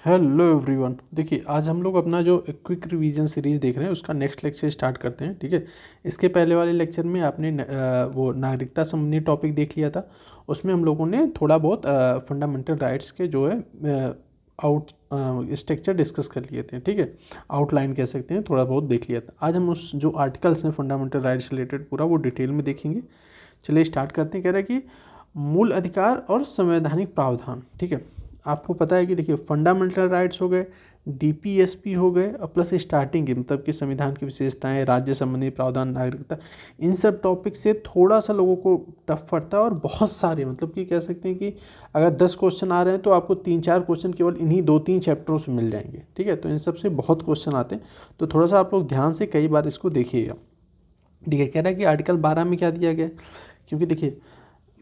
Hello everyone. देखिए आज हम लोग अपना जो क्विक रिवीजन सीरीज़ देख रहे हैं उसका नेक्स्ट लेक्चर स्टार्ट करते हैं। ठीक है, इसके पहले वाले लेक्चर में आपने वो नागरिकता संबंधी टॉपिक देख लिया था। उसमें हम लोगों ने थोड़ा बहुत फंडामेंटल राइट्स के जो है आउट स्ट्रक्चर डिस्कस कर लिए थे। ठीक है, आउटलाइन कह सकते हैं, थोड़ा बहुत देख लिया था। आज हम उस जो आर्टिकल्स हैं फंडामेंटल राइट्स रिलेटेड पूरा वो डिटेल में देखेंगे। चलिए स्टार्ट करते हैं। कह रहा है कि मूल अधिकार और संवैधानिक प्रावधान। ठीक है, आपको पता है कि देखिए फंडामेंटल राइट्स हो गए, डीपीएसपी हो गए और प्लस स्टार्टिंग की मतलब कि संविधान की विशेषताएं, राज्य संबंधी प्रावधान, नागरिकता, इन सब टॉपिक से थोड़ा सा लोगों को टफ पड़ता है। और बहुत सारे मतलब कि कह सकते हैं कि अगर 10 क्वेश्चन आ रहे हैं तो आपको 3-4 क्वेश्चन केवल इन्हीं 2-3 चैप्टरों से मिल जाएंगे। ठीक है, तो इन सब से बहुत क्वेश्चन आते हैं, तो थोड़ा सा आप लोग ध्यान से कई बार इसको देखिएगा। देखिए कह रहा है कि आर्टिकल 12 में क्या दिया गया है, क्योंकि देखिए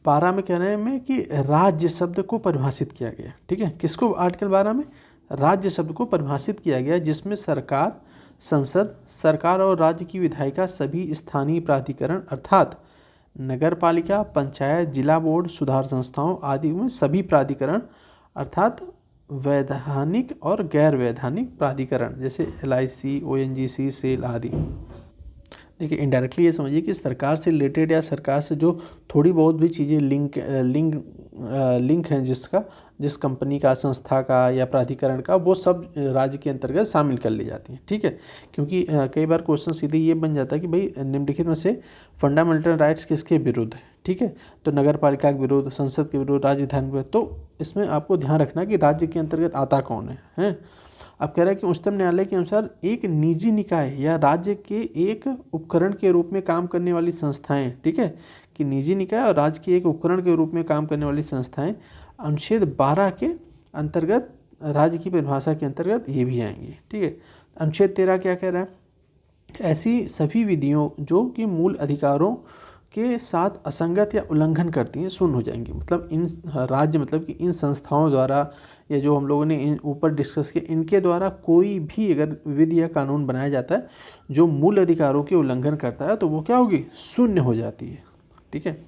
12 में कह रहे हैं कि राज्य शब्द को परिभाषित किया गया। ठीक है, किसको? आर्टिकल 12 में राज्य शब्द को परिभाषित किया गया, जिसमें सरकार, संसद, सरकार और राज्य की विधायिका, सभी स्थानीय प्राधिकरण अर्थात नगर पालिका, पंचायत, जिला बोर्ड, सुधार संस्थाओं आदि में सभी प्राधिकरण अर्थात वैधानिक और गैर वैधानिक प्राधिकरण जैसे LIC, ONGC, सेल आदि। देखिए इनडायरेक्टली ये समझिए कि सरकार से रिलेटेड या सरकार से जो थोड़ी बहुत भी चीज़ें लिंक हैं, जिस कंपनी का, संस्था का या प्राधिकरण का, वो सब राज्य के अंतर्गत शामिल कर ली जाती हैं। ठीक है, क्योंकि कई बार क्वेश्चन सीधे ये बन जाता है कि भाई निम्नलिखित में से फंडामेंटल राइट्स किसके विरुद्ध है। ठीक है, तो नगर पालिका के विरुद्ध, संसद के विरुद्ध, राज्य विधान के विरुद्ध। तो इसमें आपको ध्यान रखना कि राज्य के अंतर्गत आता कौन है, हैं? अब कह रहा है कि उच्चतम न्यायालय के अनुसार एक निजी निकाय या राज्य के एक उपकरण के रूप में काम करने वाली संस्थाएं। ठीक है, कि निजी निकाय और राज्य के एक उपकरण के रूप में काम करने वाली संस्थाएं अनुच्छेद 12 के अंतर्गत, राज्य की परिभाषा के अंतर्गत ये भी आएंगी। ठीक है, अनुच्छेद 13 क्या कह रहा है? ऐसी सभी विधियों जो कि मूल अधिकारों के साथ असंगत या उल्लंघन करती हैं शून्य हो जाएंगी। मतलब इन राज्य मतलब कि इन संस्थाओं द्वारा या जो हम लोगों ने इन ऊपर डिस्कस किया, इनके द्वारा कोई भी अगर विधि या कानून बनाया जाता है जो मूल अधिकारों के उल्लंघन करता है तो वो क्या होगी? शून्य हो जाती है। ठीक है,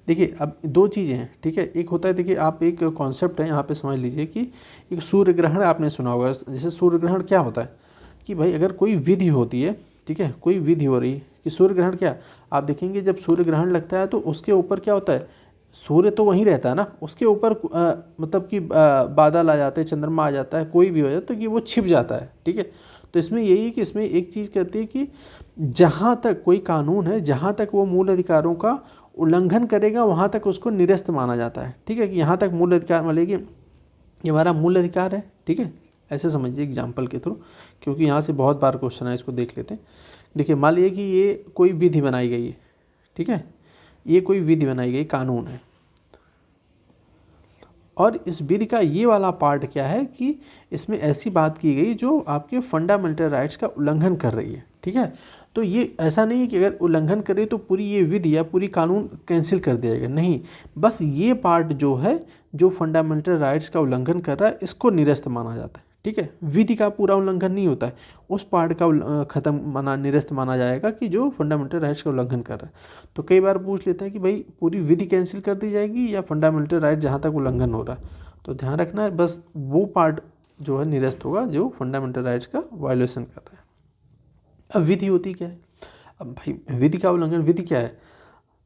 देखिए अब दो चीज़ें हैं। ठीक है, एक होता है, देखिए आप एक कॉन्सेप्ट है यहाँ पे समझ लीजिए कि एक सूर्य ग्रहण आपने सुना होगा। जैसे सूर्य ग्रहण क्या होता है कि भाई अगर कोई विधि होती है, ठीक है, कोई विधि हो रही है कि सूर्य ग्रहण क्या, आप देखेंगे जब सूर्य ग्रहण लगता है तो उसके ऊपर क्या होता है? सूर्य तो वहीं रहता है ना, उसके ऊपर मतलब कि बादल आ जाते हैं, चंद्रमा आ जाता है, कोई भी हो जाता है, तो कि वो छिप जाता है। ठीक है, तो इसमें यही है कि इसमें एक चीज़ कहती है कि जहाँ तक कोई कानून है, जहाँ तक वो मूल अधिकारों का उल्लंघन करेगा वहाँ तक उसको निरस्त माना जाता है। ठीक है, कि यहाँ तक मूल अधिकार मतलब कि ये हमारा मूल अधिकार है। ठीक है, ऐसे समझिए एग्जाम्पल के थ्रू, क्योंकि यहाँ से बहुत बार क्वेश्चन है, इसको देख लेते हैं। देखिए मान लीजिए कि ये कोई विधि बनाई गई है। ठीक है, ये कोई विधि बनाई गई, कानून है, और इस विधि का ये वाला पार्ट क्या है कि इसमें ऐसी बात की गई जो आपके फंडामेंटल राइट्स का उल्लंघन कर रही है। ठीक है, तो ये ऐसा नहीं है कि अगर उल्लंघन करे तो पूरी ये विधि या पूरी कानून कैंसिल कर दिया जाएगा, नहीं, बस ये पार्ट जो है जो फंडामेंटल राइट्स का उल्लंघन कर रहा है इसको निरस्त माना जाता है। ठीक है, विधि का पूरा उल्लंघन नहीं होता है, उस पार्ट का निरस्त माना जाएगा कि जो फंडामेंटल राइट्स का उल्लंघन कर रहा है। तो कई बार पूछ लेते हैं कि भाई पूरी विधि कैंसिल कर दी जाएगी या फंडामेंटल राइट जहाँ तक उल्लंघन हो रहा है, तो ध्यान रखना है बस वो पार्ट जो है निरस्त होगा जो फंडामेंटल राइट्स का वायलेशन कर रहा है। अब विधि होती क्या है? अब भाई विधि का उल्लंघन, विधि क्या है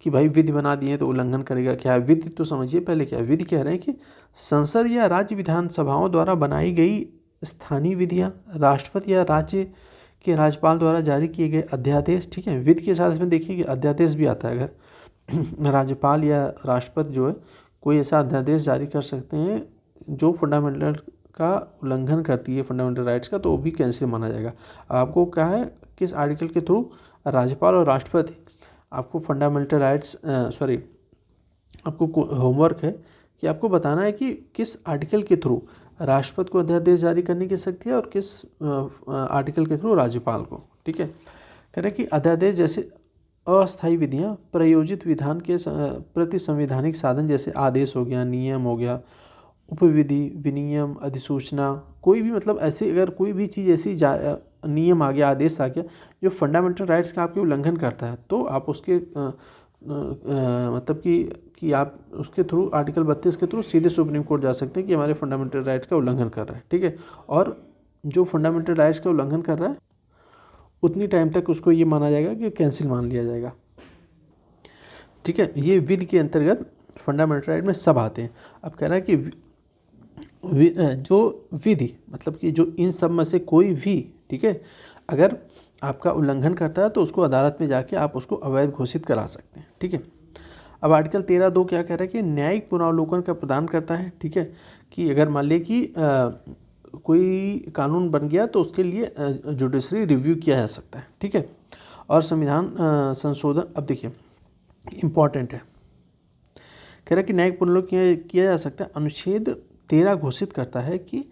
कि भाई विधि बना दिए तो उल्लंघन करेगा, क्या है विधि? तो समझिए पहले क्या है विधि। कह रहे हैं कि संसद या राज्य विधानसभाओं द्वारा बनाई गई स्थानीय विधियां, राष्ट्रपति या राज्य के राज्यपाल द्वारा जारी किए गए अध्यादेश। ठीक है, विधि के साथ इसमें देखिए कि अध्यादेश भी आता है। अगर राज्यपाल या राष्ट्रपति जो है कोई ऐसा अध्यादेश जारी कर सकते हैं जो फंडामेंटल का उल्लंघन करती है, फंडामेंटल राइट्स का, तो वो भी कैंसिल माना जाएगा। आपको क्या है, किस आर्टिकल के थ्रू राज्यपाल और राष्ट्रपति आपको फंडामेंटल राइट्स आपको होमवर्क है कि आपको बताना है कि किस आर्टिकल के थ्रू राष्ट्रपति को अध्यादेश जारी करने की शक्ति है और किस आर्टिकल के थ्रू राज्यपाल को। ठीक है, कह रहे हैं कि अध्यादेश जैसे अस्थायी विधियां, प्रयोजित विधान के प्रति संवैधानिक साधन जैसे आदेश हो गया, नियम हो गया, उपविधि, विनियम, अधिसूचना, कोई भी मतलब ऐसे अगर कोई भी चीज़ ऐसी नियम आ गया, आदेश आ गया जो फंडामेंटल राइट्स का आपके उल्लंघन करता है, तो आप उसके मतलब कि कि आप उसके थ्रू आर्टिकल 32 के थ्रू सीधे सुप्रीम कोर्ट जा सकते हैं कि हमारे फंडामेंटल राइट्स का उल्लंघन कर रहा है, ठीक है। और जो फंडामेंटल राइट्स का उल्लंघन कर रहा है उतनी टाइम तक उसको ये माना जाएगा कि कैंसिल मान लिया जाएगा, ठीक है। ये विधि के अंतर्गत फंडामेंटल राइट में सब आते हैं। अब कह रहा है कि जो विधि मतलब कि जो इन सब में से कोई भी, ठीक है, अगर आपका उल्लंघन करता है तो उसको अदालत में जाके आप उसको अवैध घोषित करा सकते हैं, ठीक है। अब आर्टिकल 13(2) क्या कह रहा है कि न्यायिक पुनरावलोकन का प्रदान करता है, ठीक है, कि अगर मान लिया कि कोई कानून बन गया तो उसके लिए जुडिशरी रिव्यू किया जा सकता है, ठीक है। और संविधान संशोधन, अब देखिए इम्पॉर्टेंट है, कह रहा है कि न्यायिक पुनरावलोकन किया जा सकता है। अनुच्छेद 13 घोषित करता है कि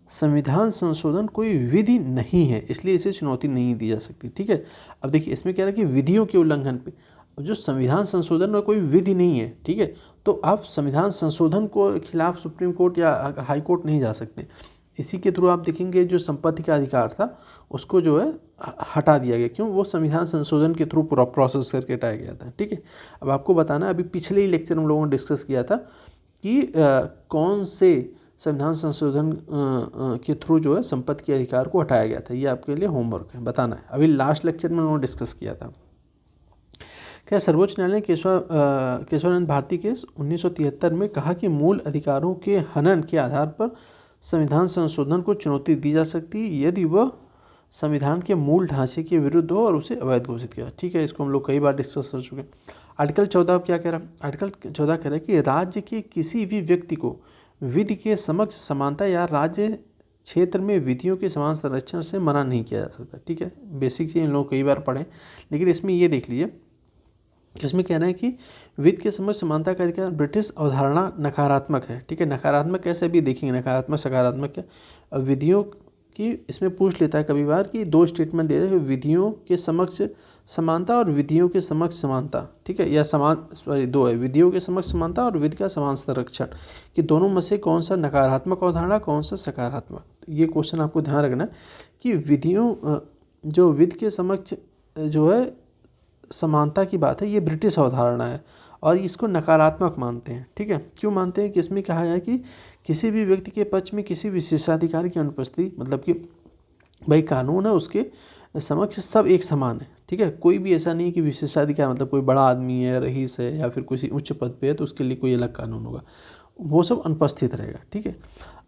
संविधान संशोधन कोई विधि नहीं है, इसलिए इसे चुनौती नहीं दी जा सकती, ठीक है। अब देखिए इसमें कह रहा है कि विधियों के उल्लंघन पे, अब जो संविधान संशोधन में कोई विधि नहीं है, ठीक है, तो आप संविधान संशोधन को खिलाफ सुप्रीम कोर्ट या हाई कोर्ट नहीं जा सकते। इसी के थ्रू आप देखेंगे जो संपत्ति का अधिकार था उसको जो है हटा दिया गया, क्यों? वो संविधान संशोधन के थ्रू पूरा प्रोसेस करके हटाया गया था, ठीक है। अब आपको बताना है, अभी पिछले ही लेक्चर में हम लोगों ने डिस्कस किया था कि कौन से संविधान संशोधन के थ्रू जो है संपत्ति के अधिकार को हटाया गया था। ये आपके लिए होमवर्क है, बताना है। अभी लास्ट लेक्चर में उन्होंने डिस्कस किया था। क्या सर्वोच्च न्यायालय केशवानंद भारती केस 1973 में कहा कि मूल अधिकारों के हनन के आधार पर संविधान संशोधन को चुनौती दी जा सकती है यदि वह संविधान के मूल ढांचे के विरुद्ध हो और उसे अवैध घोषित किया, ठीक है। इसको हम लोग कई बार डिस्कस कर चुके हैं। आर्टिकल 14 क्या कह रहा है? आर्टिकल 14 कह रहा है कि राज्य के किसी भी व्यक्ति को विधि के समक्ष समानता या राज्य क्षेत्र में विधियों के समान संरक्षण से मना नहीं किया जा सकता, ठीक है। बेसिक चीज़ इन लोग कई बार पढ़ें, लेकिन इसमें ये देख लीजिए, इसमें कह रहे हैं कि विधि के समक्ष समानता का अधिकार ब्रिटिश अवधारणा नकारात्मक है, ठीक है। नकारात्मक कैसे भी देखेंगे, नकारात्मक सकारात्मक क्या, विधियों की इसमें पूछ लेता है कभी बार कि दो स्टेटमेंट दे रहे हैं, विधियों के समक्ष समानता और विधियों के समक्ष समानता, ठीक है, या दो है, विधियों के समक्ष समानता और विधि का समान संरक्षण, कि दोनों में से कौन सा नकारात्मक अवधारणा, कौन सा सकारात्मक। ये क्वेश्चन आपको ध्यान रखना है कि विधियों जो विधि के समक्ष जो है समानता की बात है, ये ब्रिटिश अवधारणा है और इसको नकारात्मक मानते हैं, ठीक है। क्यों मानते हैं कि इसमें कहा है कि किसी भी व्यक्ति के पक्ष में किसी विशेषाधिकार की अनुपस्थिति, मतलब कि भाई कानून है उसके समक्ष सब एक समान है, ठीक है। कोई भी ऐसा नहीं है कि विशेषाधिकार मतलब कोई बड़ा आदमी है, रईस है या फिर किसी उच्च पद पे है तो उसके लिए कोई अलग कानून होगा, वो सब अनुपस्थित रहेगा, ठीक है।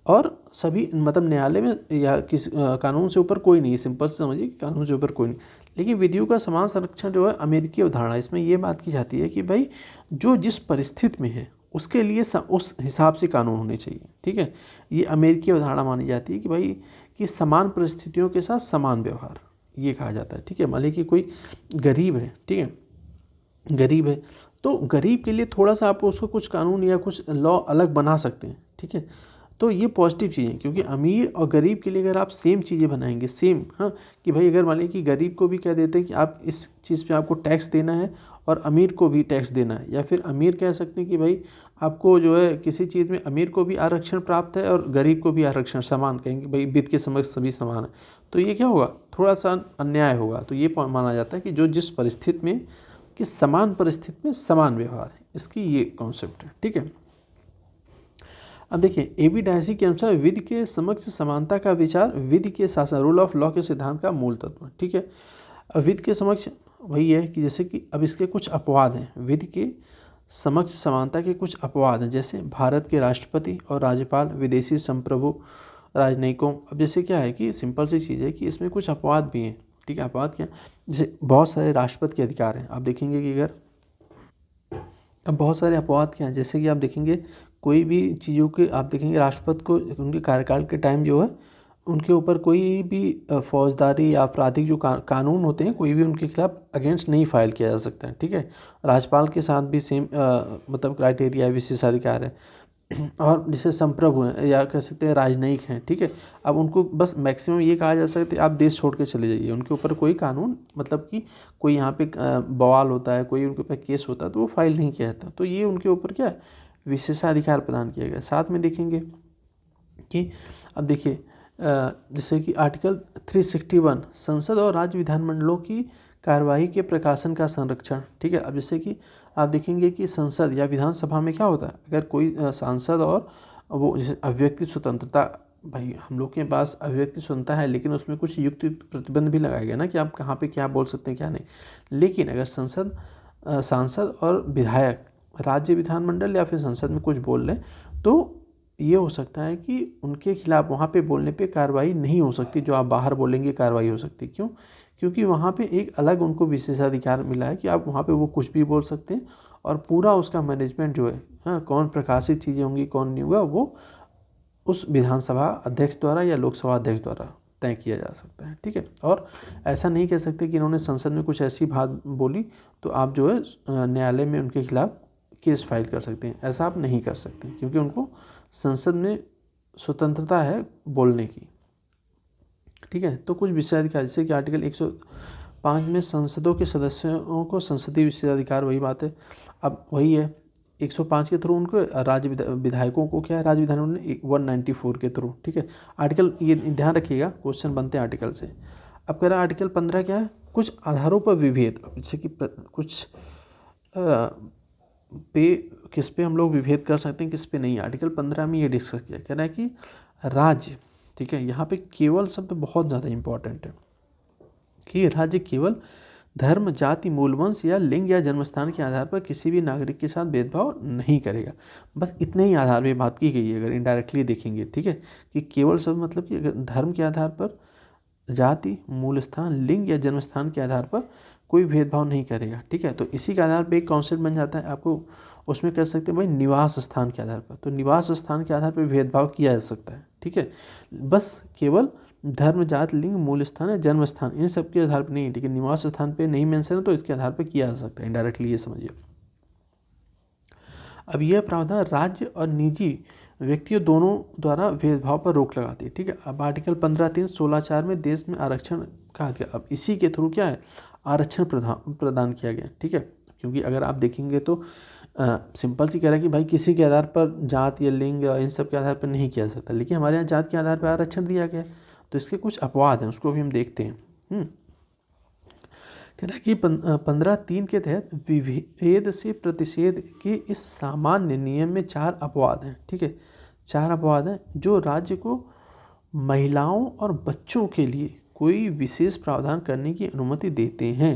और सभी मतलब न्यायालय में या किस कानून से ऊपर कोई नहीं, सिंपल से समझिए कानून से ऊपर कोई नहीं। लेकिन विधियों का समान संरक्षण जो है अमेरिकी अवधारणा, इसमें ये बात की जाती है कि भाई जो जिस परिस्थिति में है उसके लिए उस हिसाब से कानून होने चाहिए, ठीक है। ये अमेरिकी अवधारणा मानी जाती है कि भाई कि समान परिस्थितियों के साथ समान व्यवहार, ये कहा जाता है, ठीक है। मान लीजिए कि कोई गरीब है, ठीक है, गरीब है तो गरीब के लिए थोड़ा सा आप उसको कुछ कानून या कुछ लॉ अलग बना सकते हैं, ठीक है। तो ये पॉजिटिव चीज़ें, क्योंकि अमीर और गरीब के लिए अगर आप सेम चीज़ें बनाएंगे, सेम, हाँ, कि भाई अगर मान लीजिए कि गरीब को भी कह देते हैं कि आप इस चीज़ पे आपको टैक्स देना है और अमीर को भी टैक्स देना है, या फिर अमीर कह सकते हैं कि भाई आपको जो है किसी चीज़ में अमीर को भी आरक्षण प्राप्त है और गरीब को भी आरक्षण समान, कहेंगे भाई विधि के समक्ष सभी समान है, तो ये क्या होगा, थोड़ा सा अन्याय होगा। तो ये माना जाता है कि जो जिस परिस्थिति में कि समान परिस्थिति में समान व्यवहार है, इसकी ये कॉन्सेप्ट है, ठीक है। अब देखिए एबी डायसी के अनुसार विधि के समक्ष समानता का विचार विधि के शासन, रूल ऑफ लॉ के सिद्धांत का मूल तत्व, ठीक है। अब विधि के समक्ष वही है कि जैसे कि अब इसके कुछ अपवाद हैं, विधि के समक्ष समानता के कुछ अपवाद हैं, जैसे भारत के राष्ट्रपति और राज्यपाल, विदेशी संप्रभु, राजनयिकों। अब जैसे क्या है कि सिंपल सी चीज़ है कि इसमें कुछ अपवाद भी हैं, ठीक है। अपवाद क्या, जैसे बहुत सारे राष्ट्रपति के अधिकार हैं, आप देखेंगे कि अगर अब बहुत सारे अपवाद क्या हैं, जैसे कि आप देखेंगे कोई भी चीज़ों के आप देखेंगे राष्ट्रपति को उनके कार्यकाल के टाइम जो है उनके ऊपर कोई भी फौजदारी या आपराधिक जो कानून होते हैं कोई भी उनके खिलाफ अगेंस्ट नहीं फाइल किया जा सकता है, ठीक है। राज्यपाल के साथ भी सेम मतलब क्राइटेरिया है, विशेषाधिकार है। और जैसे संप्रभु हैं या कह सकते हैं राजनयिक हैं, ठीक है। अब उनको बस मैक्सिमम ये कहा जा सकता है आप देश छोड़ के चले जाइए, उनके ऊपर कोई कानून मतलब कि कोई यहाँ पे बवाल होता है, कोई उनके ऊपर केस होता है तो वो फाइल नहीं किया जाता, तो ये उनके ऊपर क्या है विशेषाधिकार प्रदान किया गया। साथ में देखेंगे कि अब देखिए जैसे कि आर्टिकल 361 संसद और राज्य विधानमंडलों की कार्यवाही के प्रकाशन का संरक्षण। ठीक है, अब जैसे कि आप देखेंगे कि संसद या विधानसभा में क्या होता है, अगर कोई सांसद और वो जैसे अभिव्यक्ति स्वतंत्रता, भाई हम लोग के पास अभिव्यक्ति स्वतंत्रता है, लेकिन उसमें कुछ युक्त प्रतिबंध भी लगाया गया ना कि आप कहाँ पे क्या बोल सकते हैं क्या नहीं। लेकिन अगर सांसद और विधायक राज्य विधानमंडल या फिर संसद में कुछ बोल लें तो ये हो सकता है कि उनके खिलाफ वहाँ पे बोलने पे कार्रवाई नहीं हो सकती, जो आप बाहर बोलेंगे कार्रवाई हो सकती। क्यों? क्योंकि वहाँ पे एक अलग उनको विशेषाधिकार मिला है कि आप वहाँ पे वो कुछ भी बोल सकते हैं और पूरा उसका मैनेजमेंट जो है, हाँ, कौन प्रकाशित चीज़ें होंगी कौन नहीं होगा, वो उस विधानसभा अध्यक्ष द्वारा या लोकसभा अध्यक्ष द्वारा तय किया जा सकता है। ठीक है, और ऐसा नहीं कह सकते कि इन्होंने संसद में कुछ ऐसी बात बोली तो आप जो है न्यायालय में उनके खिलाफ केस फाइल कर सकते हैं। ऐसा आप नहीं कर सकते क्योंकि उनको संसद में स्वतंत्रता है बोलने की। ठीक है, तो कुछ विशेषाधिकार जैसे कि आर्टिकल 105 में संसदों के सदस्यों को संसदीय विशेषाधिकार, वही बात है, अब वही है 105 के थ्रू उनको राज्य विधायकों को क्या है राज्य विधानमंडल 194 के थ्रू। ठीक है, आर्टिकल ये ध्यान रखिएगा, क्वेश्चन बनते हैं आर्टिकल से। अब कह रहा है आर्टिकल 15 क्या है, कुछ आधारों पर विभेद, जैसे कि कुछ पे किस पे हम लोग विभेद कर सकते हैं किस पे नहीं। आर्टिकल 15 में ये डिस्कस किया, कह रहा है कि राज्य, ठीक है, यहाँ पे केवल शब्द बहुत ज़्यादा इंपॉर्टेंट है कि राज्य केवल धर्म, जाति, मूलवंश या लिंग या जन्मस्थान के आधार पर किसी भी नागरिक के साथ भेदभाव नहीं करेगा। बस इतने ही आधार पे बात की गई है अगर इनडायरेक्टली देखेंगे। ठीक है, कि केवल शब्द मतलब कि अगर धर्म के आधार पर, जाति, मूल स्थान, लिंग या जन्मस्थान के आधार पर कोई भेदभाव नहीं करेगा। ठीक है, तो इसी के आधार पर एक कॉन्सेप्ट बन जाता है, आपको उसमें कह सकते हैं भाई निवास स्थान के आधार पर, तो निवास स्थान के आधार पर भेदभाव किया जा सकता है। ठीक है, बस केवल धर्म, जाति, लिंग, मूल स्थान या जन्म स्थान इन सब के आधार पर नहीं, लेकिन निवास स्थान पे नहीं मेंशन है तो इसके आधार पर किया जा सकता है इनडायरेक्टली, ये समझिए। अब यह प्रावधान राज्य और निजी व्यक्तियों दोनों द्वारा भेदभाव पर रोक लगाती है। ठीक है, अब आर्टिकल 15(3) 16(4) में देश में आरक्षण कहा गया, अब इसी के थ्रू क्या है आरक्षण प्रदान किया गया। ठीक है, क्योंकि अगर आप देखेंगे तो सिंपल सी कह रहा है कि भाई किसी के आधार पर जात या लिंग इन सब के आधार पर नहीं किया जा सकता, लेकिन हमारे यहाँ जात के आधार पर आरक्षण दिया गया है, तो इसके कुछ अपवाद हैं, उसको भी हम देखते हैं। कह रहा है कि 15(3) के तहत विभेद से प्रतिषेध के इस सामान्य नियम में 4 अपवाद हैं। ठीक है, 4 अपवाद हैं जो राज्य को महिलाओं और बच्चों के लिए कोई विशेष प्रावधान करने की अनुमति देते हैं।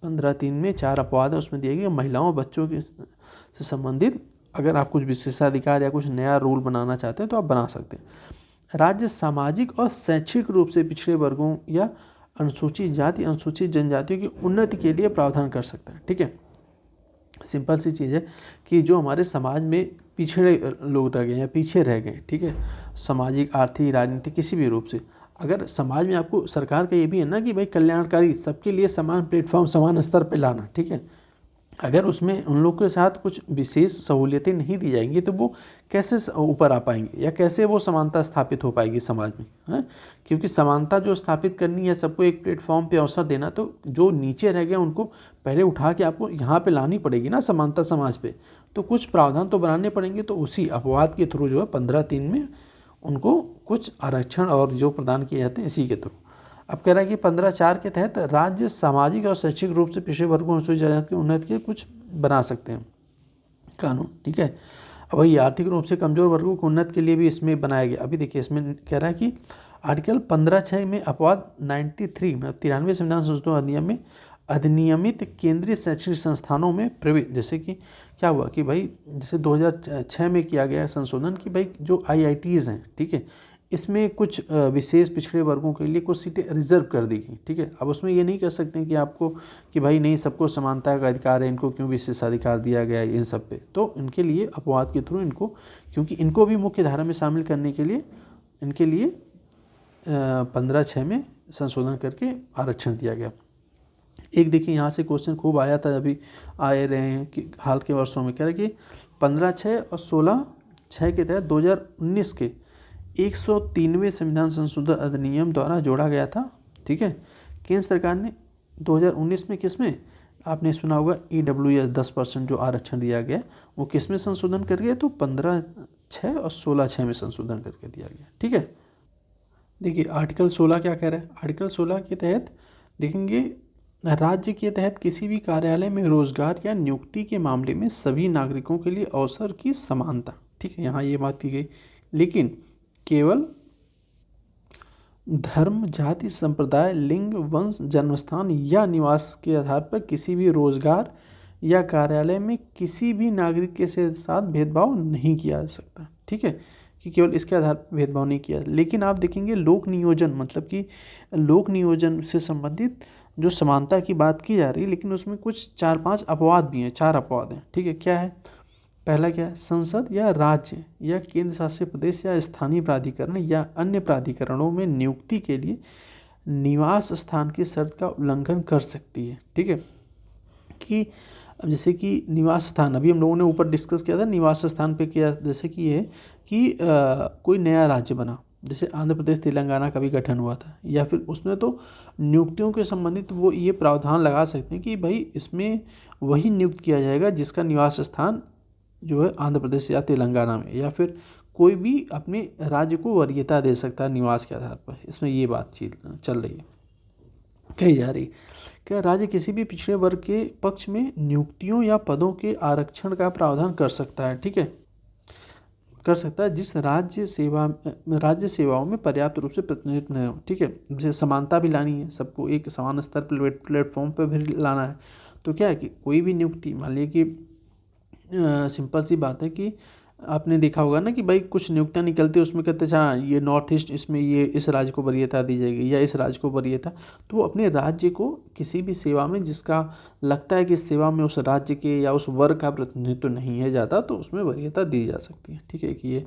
15(3) में 4 अपवाद है, उसमें दिया गया महिलाओं और बच्चों के से संबंधित अगर आप कुछ विशेषाधिकार या कुछ नया रूल बनाना चाहते हैं तो आप बना सकते हैं। राज्य सामाजिक और शैक्षिक रूप से पिछड़े वर्गों या अनुसूचित जाति, अनुसूचित जनजातियों की उन्नति के लिए प्रावधान कर सकता है। ठीक है, सिंपल सी चीज़ है कि जो हमारे समाज में पिछड़े लोग रह गए या पीछे रह गए, ठीक है, सामाजिक, आर्थिक, राजनीतिक किसी भी रूप से, अगर समाज में आपको सरकार का ये भी है ना कि भाई कल्याणकारी सबके लिए समान प्लेटफॉर्म समान स्तर पे लाना। ठीक है, अगर उसमें उन लोग के साथ कुछ विशेष सहूलियतें नहीं दी जाएंगी तो वो कैसे ऊपर आ पाएंगे या कैसे वो समानता स्थापित हो पाएगी समाज में, है? क्योंकि समानता जो स्थापित करनी है, सबको एक प्लेटफॉर्म पे अवसर देना, तो जो नीचे रह गए उनको पहले उठा के आपको यहाँ पे लानी पड़ेगी ना समानता समाज पे, तो कुछ प्रावधान तो बनाने पड़ेंगे। तो उसी अपवाद के थ्रू जो है 15(3) में उनको कुछ आरक्षण और जो प्रदान किए जाते हैं इसी के थ्रू। अब कह रहा है कि 15(4) के तहत राज्य सामाजिक और शैक्षिक रूप से पिछड़े वर्गों अनुसूचित जाति की उन्नति के कुछ बना सकते हैं कानून। ठीक है, अब वही आर्थिक रूप से कमजोर वर्गों की उन्नति के लिए भी इसमें बनाया गया। अभी देखिए इसमें कह रहा है कि आर्टिकल 15(6) में अपवाद 93 में 93 संविधान संशोधन अधिनियम में अधिनियमित केंद्रीय शैक्षणिक संस्थानों में प्रवेश, जैसे कि क्या हुआ कि भाई जैसे 2006 में किया गया संशोधन कि भाई जो IITs हैं, ठीक है, इसमें कुछ विशेष पिछड़े वर्गों के लिए कुछ सीटें रिजर्व कर दी गई। ठीक है, अब उसमें ये नहीं कह सकते कि आपको कि भाई नहीं सबको समानता का अधिकार है, इनको क्यों विशेषाधिकार दिया गया है इन सब पे, तो इनके लिए अपवाद के थ्रू इनको, क्योंकि इनको भी मुख्य धारा में शामिल करने के लिए इनके लिए 15(6) में संशोधन करके आरक्षण दिया गया। एक देखिए यहाँ से क्वेश्चन खूब आया था, अभी आए रहे हैं कि हाल के वर्षों में, कह रहे कि 15(6) और 16(6) के तहत 2019 के 103वें संविधान संशोधन अधिनियम द्वारा जोड़ा गया था। ठीक है, केंद्र सरकार ने 2019 में किस में, आपने सुना होगा EWS 10% जो आरक्षण दिया गया वो किस में संशोधन कर गया, तो 15(6) और 16(6) में संशोधन करके दिया गया। ठीक है, देखिए आर्टिकल 16 क्या कह रहा है। आर्टिकल 16 के तहत देखेंगे, राज्य के तहत किसी भी कार्यालय में रोजगार या नियुक्ति के मामले में सभी नागरिकों के लिए अवसर की समानता, ठीक है, यहाँ ये बात की गई। लेकिन केवल धर्म, जाति, संप्रदाय, लिंग, वंश, जन्मस्थान या निवास के आधार पर किसी भी रोजगार या कार्यालय में किसी भी नागरिक के साथ भेदभाव नहीं किया जा सकता, ठीक है, कि केवल इसके आधार पर भेदभाव नहीं किया। लेकिन आप देखेंगे लोक नियोजन, मतलब कि लोक नियोजन से संबंधित जो समानता की बात की जा रही है, लेकिन उसमें कुछ 4-5 अपवाद भी हैं, 4 अपवाद हैं, ठीक है। क्या है? पहला क्या है? संसद या राज्य या केंद्र शासित प्रदेश या स्थानीय प्राधिकरण या अन्य प्राधिकरणों में नियुक्ति के लिए निवास स्थान की शर्त का उल्लंघन कर सकती है, ठीक है। कि अब जैसे कि निवास स्थान, अभी हम लोगों ने ऊपर डिस्कस किया था निवास स्थान पे किया, जैसे कि ये कि कोई नया राज्य बना, जैसे आंध्र प्रदेश तेलंगाना का भी गठन हुआ था, या फिर उसमें तो नियुक्तियों के संबंधित वो ये प्रावधान लगा सकते हैं कि भाई इसमें वही नियुक्त किया जाएगा जिसका निवास स्थान जो है आंध्र प्रदेश या तेलंगाना में, या फिर कोई भी अपने राज्य को वरीयता दे सकता है निवास के आधार पर। इसमें ये बातचीत चल रही है, कही जा रही। क्या राज्य किसी भी पिछड़े वर्ग के पक्ष में नियुक्तियों या पदों के आरक्षण का प्रावधान कर सकता है, ठीक है, कर सकता है जिस राज्य सेवाओं में पर्याप्त रूप से प्रतिनिधित्व न हो, ठीक है। जैसे समानता भी लानी है, सबको एक समान स्तर पर प्लेटफॉर्म पर भी लाना है। तो क्या है कि कोई भी नियुक्ति, मान लीजिए कि सिंपल सी बात है कि आपने देखा होगा ना कि भाई कुछ नियुक्तियाँ निकलती है, उसमें कहते हैं हाँ ये नॉर्थ ईस्ट, इसमें ये इस राज्य को वरीयता दी जाएगी या इस राज्य को वरीयता, तो वो अपने राज्य को किसी भी सेवा में जिसका लगता है कि इस सेवा में उस राज्य के या उस वर्ग का प्रतिनिधित्व नहीं है ज़्यादा, तो उसमें वरीयता दी जा सकती है, ठीक है। कि ये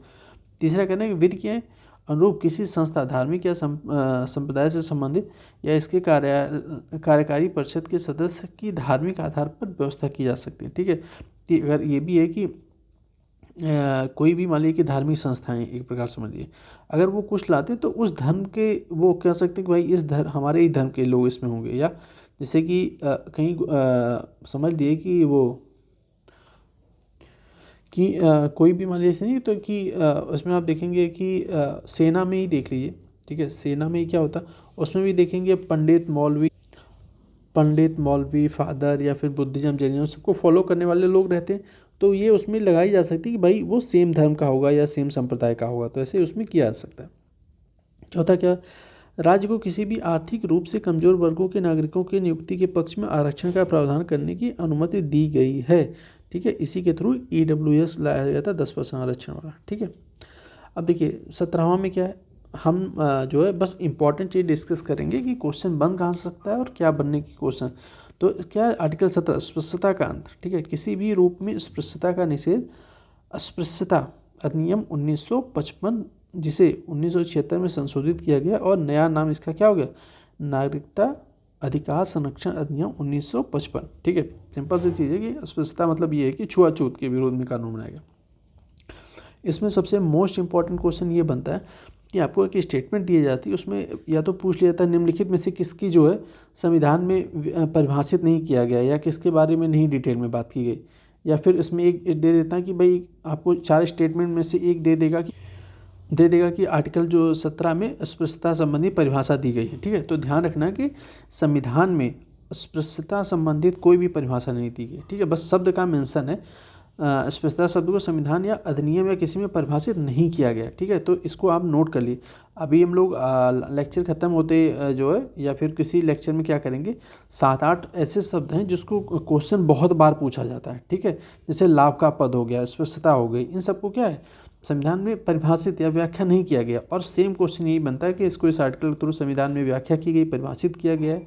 तीसरा कहना है कि विधि के अनुरूप किसी संस्था, धार्मिक या संप्रदाय से संबंधित या इसके कार्यकारी परिषद के सदस्य की धार्मिक आधार पर व्यवस्था की जा सकती है, ठीक है। कि अगर ये भी है कि कोई भी मान लीजिए कि धार्मिक संस्थाएं, एक प्रकार समझिए, अगर वो कुछ लाते तो उस धर्म के वो कह सकते हैं कि भाई इस धर्म, हमारे ही धर्म के लोग इसमें होंगे, या जैसे कि कहीं समझ लिए कि वो कि कोई भी मान लीजिए नहीं, तो कि उसमें आप देखेंगे कि सेना में ही देख लीजिए, ठीक है, सेना में ही क्या होता, उसमें भी देखेंगे पंडित मौलवी फादर या फिर बुद्धिज्म जैनिज्म सबको फॉलो करने वाले लोग रहते हैं, तो ये उसमें लगाई जा सकती है कि भाई वो सेम धर्म का होगा या सेम संप्रदाय का होगा, तो ऐसे उसमें किया जा सकता है। चौथा क्या, राज्य को किसी भी आर्थिक रूप से कमजोर वर्गों के नागरिकों की नियुक्ति के पक्ष में आरक्षण का प्रावधान करने की अनुमति दी गई है, ठीक है। इसी के थ्रू EWS लाया गया था 10% आरक्षण वाला, ठीक है। अब देखिए 17वां में क्या है, हम जो है बस इंपॉर्टेंट चीज़ डिस्कस करेंगे कि क्वेश्चन बन कहाँ से सकता है और क्या बनने की क्वेश्चन। तो क्या है आर्टिकल 17 अस्पृश्यता का अंत, ठीक है। किसी भी रूप में अस्पृश्यता का निषेध, अस्पृश्यता अधिनियम 1955 जिसे 1976 में संशोधित किया गया और नया नाम इसका क्या हो गया, नागरिकता अधिकार संरक्षण अधिनियम 1955, ठीक है। सिंपल सी चीज़ है कि अस्पृश्यता मतलब ये है कि छुआछूत के विरोध में कानून बनाया गया। इसमें सबसे मोस्ट इंपॉर्टेंट क्वेश्चन ये बनता है कि आपको एक स्टेटमेंट दी जाती है, उसमें या तो पूछ लिया जाता है निम्नलिखित में से किसकी जो है संविधान में परिभाषित नहीं किया गया या किसके बारे में नहीं डिटेल में बात की गई, या फिर इसमें एक दे देता है कि भाई आपको 4 स्टेटमेंट में से एक दे देगा कि आर्टिकल जो 17 में अस्पृश्यता संबंधी परिभाषा दी गई है, ठीक है। तो ध्यान रखना कि संविधान में अस्पृश्यता संबंधित कोई भी परिभाषा नहीं दी गई, ठीक है, बस शब्द का मेंशन है। अस्पृश्यता शब्द को संविधान या अधिनियम या किसी में परिभाषित नहीं किया गया, ठीक है। तो इसको आप नोट कर लिए। अभी हम लोग लेक्चर ख़त्म होते जो है या फिर किसी लेक्चर में क्या करेंगे, 7-8 ऐसे शब्द हैं जिसको क्वेश्चन बहुत बार पूछा जाता है, ठीक है। जैसे लाभ का पद हो गया, अस्पृश्यता हो गई, इन सबको क्या है संविधान में परिभाषित या व्याख्या नहीं किया गया, और सेम क्वेश्चन यही बनता है कि इसको इस आर्टिकल के थ्रू संविधान में व्याख्या की गई, परिभाषित किया गया है,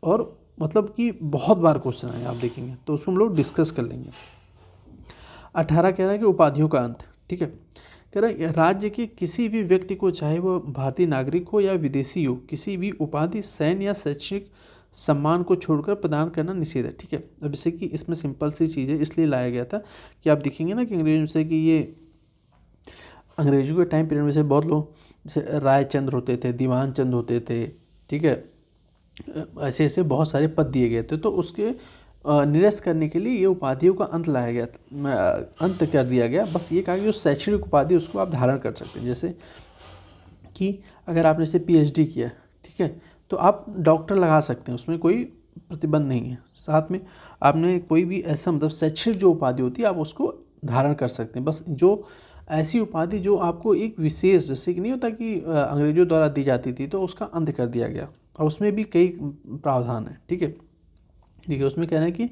और मतलब कि बहुत बार क्वेश्चन है आप देखेंगे, तो उसको हम लोग डिस्कस कर लेंगे। 18 कह रहा है कि उपाधियों का अंत, ठीक है। कह रहा है राज्य के किसी भी व्यक्ति को, चाहे वह भारतीय नागरिक हो या विदेशी हो, किसी भी उपाधि, सैन्य या शैक्षिक सम्मान को छोड़कर प्रदान करना निषेध है, ठीक है। अब जैसे कि इसमें सिंपल सी चीज़ है, इसलिए लाया गया था कि आप देखेंगे ना कि अंग्रेजों से कि ये अंग्रेजों के टाइम पीरियड में से बहुत लोग जैसे रायचंद्र होते थे, दीवान चंद होते थे, ठीक है, ऐसे ऐसे बहुत सारे पद दिए गए थे, तो उसके निरस्त करने के लिए ये उपाधियों का अंत लाया गया, अंत कर दिया गया। बस ये कहा कि जो शैक्षणिक उपाधि उसको आप धारण कर सकते हैं, जैसे कि अगर आपने से पीएचडी किया, ठीक है, तो आप डॉक्टर लगा सकते हैं, उसमें कोई प्रतिबंध नहीं है। साथ में आपने कोई भी ऐसा मतलब शैक्षिक जो उपाधि होती है आप उसको धारण कर सकते हैं। बस जो ऐसी उपाधि जो आपको एक विशेष, जैसे कि नहीं होता कि अंग्रेजों द्वारा दी जाती थी, तो उसका अंत कर दिया गया और उसमें भी कई प्रावधान है। ठीक है, ठीक है, उसमें कह रहे हैं कि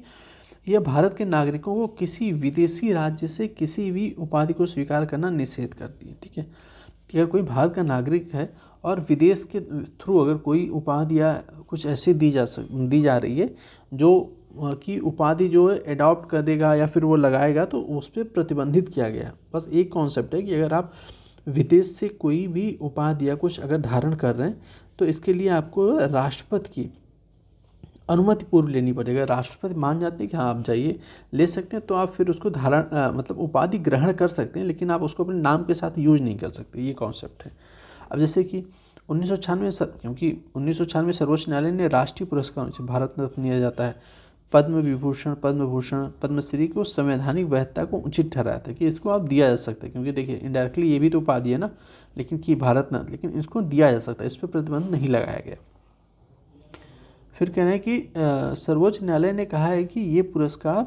यह भारत के नागरिकों को किसी विदेशी राज्य से किसी भी उपाधि को स्वीकार करना निषेध करती है। ठीक है, कि अगर कोई भारत का नागरिक है और विदेश के थ्रू अगर कोई उपाधि या कुछ ऐसी दी जा रही है जो कि उपाधि जो है एडॉप्ट करेगा या फिर वो लगाएगा, तो उस पर प्रतिबंधित किया गया। बस एक कॉन्सेप्ट है कि अगर आप विदेश से कोई भी उपाधि या कुछ अगर धारण कर रहे हैं तो इसके लिए आपको राष्ट्रपति की अनुमति पूर्व लेनी पड़ेगा। राष्ट्रपति मान जाते हैं कि हाँ आप जाइए ले सकते हैं, तो आप फिर उसको धारण मतलब उपाधि ग्रहण कर सकते हैं, लेकिन आप उसको अपने नाम के साथ यूज नहीं कर सकते। ये कॉन्सेप्ट है। अब जैसे कि 1996 क्योंकि 1996 सर्वोच्च न्यायालय ने राष्ट्रीय पुरस्कार से भारत रत्न दिया जाता है, पद्म विभूषण, पद्म भूषण, पद्मश्री को संवैधानिक वैधता को उचित ठहराया था कि इसको आप दिया जा सकता है, क्योंकि देखिए इनडायरेक्टली ये भी तो उपाधि है ना, लेकिन कि भारत रत्न, लेकिन इसको दिया जा सकता है, इस पर प्रतिबंध नहीं लगाया गया। फिर कह रहे हैं कि सर्वोच्च न्यायालय ने कहा है कि ये पुरस्कार,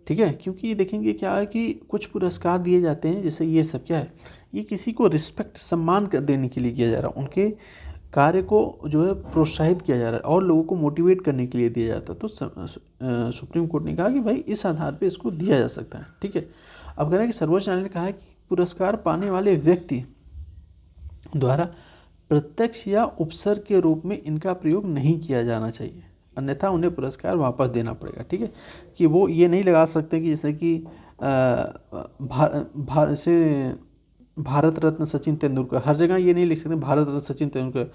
ठीक है, क्योंकि ये देखेंगे क्या है कि कुछ पुरस्कार दिए जाते हैं, जैसे ये सब क्या है, ये किसी को रिस्पेक्ट सम्मान कर देने के लिए किया जा रहा है, उनके कार्य को जो है प्रोत्साहित किया जा रहा है और लोगों को मोटिवेट करने के लिए दिया जाता है। तो सुप्रीम कोर्ट ने कहा कि भाई इस आधार पे इसको दिया जा सकता है। ठीक है, अब कह रहे हैं कि सर्वोच्च न्यायालय ने कहा है कि पुरस्कार पाने वाले व्यक्ति द्वारा प्रत्यक्ष या उपसर के रूप में इनका प्रयोग नहीं किया जाना चाहिए, अन्यथा उन्हें पुरस्कार वापस देना पड़ेगा। ठीक है, कि वो ये नहीं लगा सकते कि जैसे कि भारत रत्न सचिन तेंदुलकर, हर जगह ये नहीं लिख सकते भारत रत्न सचिन तेंदुलकर,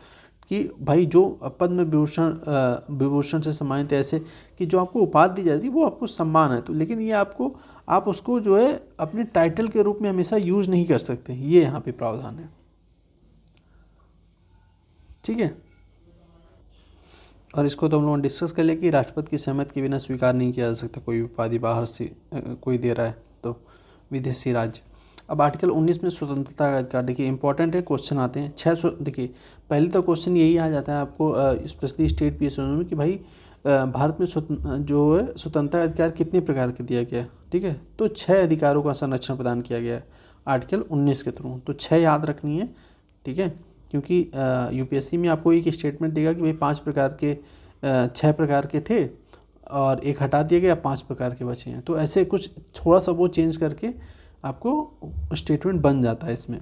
कि भाई जो पद्म विभूषण से सम्मानित है, ऐसे कि जो आपको उपाधि दी जाती है वो आपको सम्मान है, तो लेकिन ये आप उसको जो है अपने टाइटल के रूप में हमेशा यूज नहीं कर सकते, ये यहाँ पे प्रावधान है। ठीक है, और इसको तो हम लोग डिस्कस कर लिया कि राष्ट्रपति की सहमति के बिना स्वीकार नहीं किया जा सकता कोई उपाधि बाहर से कोई दे रहा है तो विदेशी राज्य। अब आर्टिकल 19 में स्वतंत्रता का अधिकार, देखिए इंपॉर्टेंट है, क्वेश्चन आते हैं देखिए पहले तो क्वेश्चन यही आ जाता है आपको स्पेशली स्टेट पीएसयू में कि भाई भारत में जो है स्वतंत्रता का अधिकार कितने प्रकार के दिया गया है। ठीक है, तो 6 अधिकारों का संरक्षण प्रदान किया गया है आर्टिकल 19 के थ्रू, तो 6 याद रखनी है। ठीक है, क्योंकि यूपीएससी में आपको एक स्टेटमेंट देगा कि भाई 5 प्रकार के 6 प्रकार के थे और एक हटा दिया गया, 5 प्रकार के बचे हैं, तो ऐसे कुछ थोड़ा सा वो चेंज करके आपको स्टेटमेंट बन जाता है। इसमें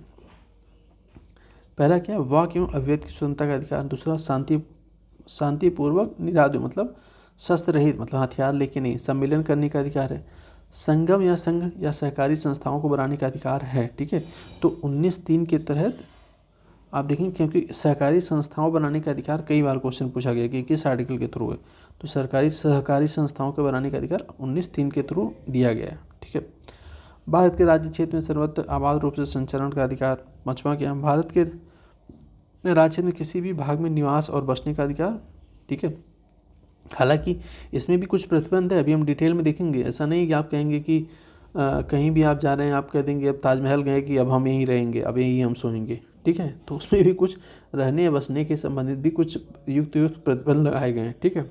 पहला क्या है, वाक एवं अभिव्यक्ति की स्वतंत्रता का अधिकार। दूसरा शांतिपूर्वक निरायुध मतलब शस्त्र रहित मतलब हथियार लेके नहीं सम्मेलन करने का अधिकार है। संगम या संघ या सहकारी संस्थाओं को बनाने का अधिकार है। ठीक है, तो 19(3) के तहत आप देखेंगे, क्योंकि सहकारी संस्थाओं बनाने का अधिकार कई बार क्वेश्चन पूछा गया कि किस आर्टिकल के थ्रू है, तो सहकारी संस्थाओं के बनाने का अधिकार 19(3) के थ्रू दिया गया है। ठीक है, भारत के राज्य क्षेत्र में सर्वत्र आबाद रूप से संचरण का अधिकार। पांचवा क्या, भारत के राज्य क्षेत्र में किसी भी भाग में निवास और बसने का अधिकार। ठीक है, हालांकि इसमें भी कुछ प्रतिबंध है, अभी हम डिटेल में देखेंगे। ऐसा नहीं कि आप कहेंगे कि कहीं भी आप जा रहे हैं आप कह देंगे अब ताजमहल गए कि अब हम यहीं रहेंगे, अब यहीं हम सोएंगे। ठीक है, तो उसमें भी कुछ रहने या बसने के संबंधित भी कुछ युक्त प्रतिबंध लगाए गए हैं। ठीक है,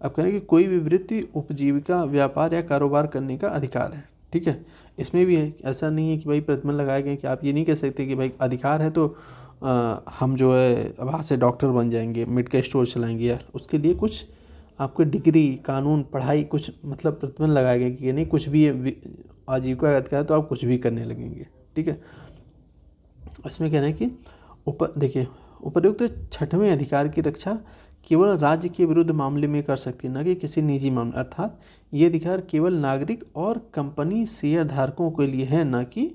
अब कह रहे हैं कि कोई भी वृत्ति, उपजीविका, व्यापार या कारोबार करने का अधिकार है। ठीक है, इसमें भी है, ऐसा नहीं है कि भाई प्रतिबंध लगाए गए कि आप ये नहीं कह सकते कि भाई अधिकार है तो हम जो है वहाँ से डॉक्टर बन जाएंगे, मेडिकल स्टोर चलाएंगे, या उसके लिए कुछ आपको डिग्री, कानून, पढ़ाई कुछ मतलब प्रतिबंध लगाए गए कि नहीं कुछ भी आजीविका का अधिकार है तो आप कुछ भी करने लगेंगे। ठीक है, इसमें कह रहे हैं कि देखिए उपर्युक्त 6वें अधिकार की रक्षा केवल राज्य के विरुद्ध मामले में कर सकती है, न कि किसी निजी मामले, अर्थात ये अधिकार केवल नागरिक और कंपनी शेयर धारकों के लिए है, न कि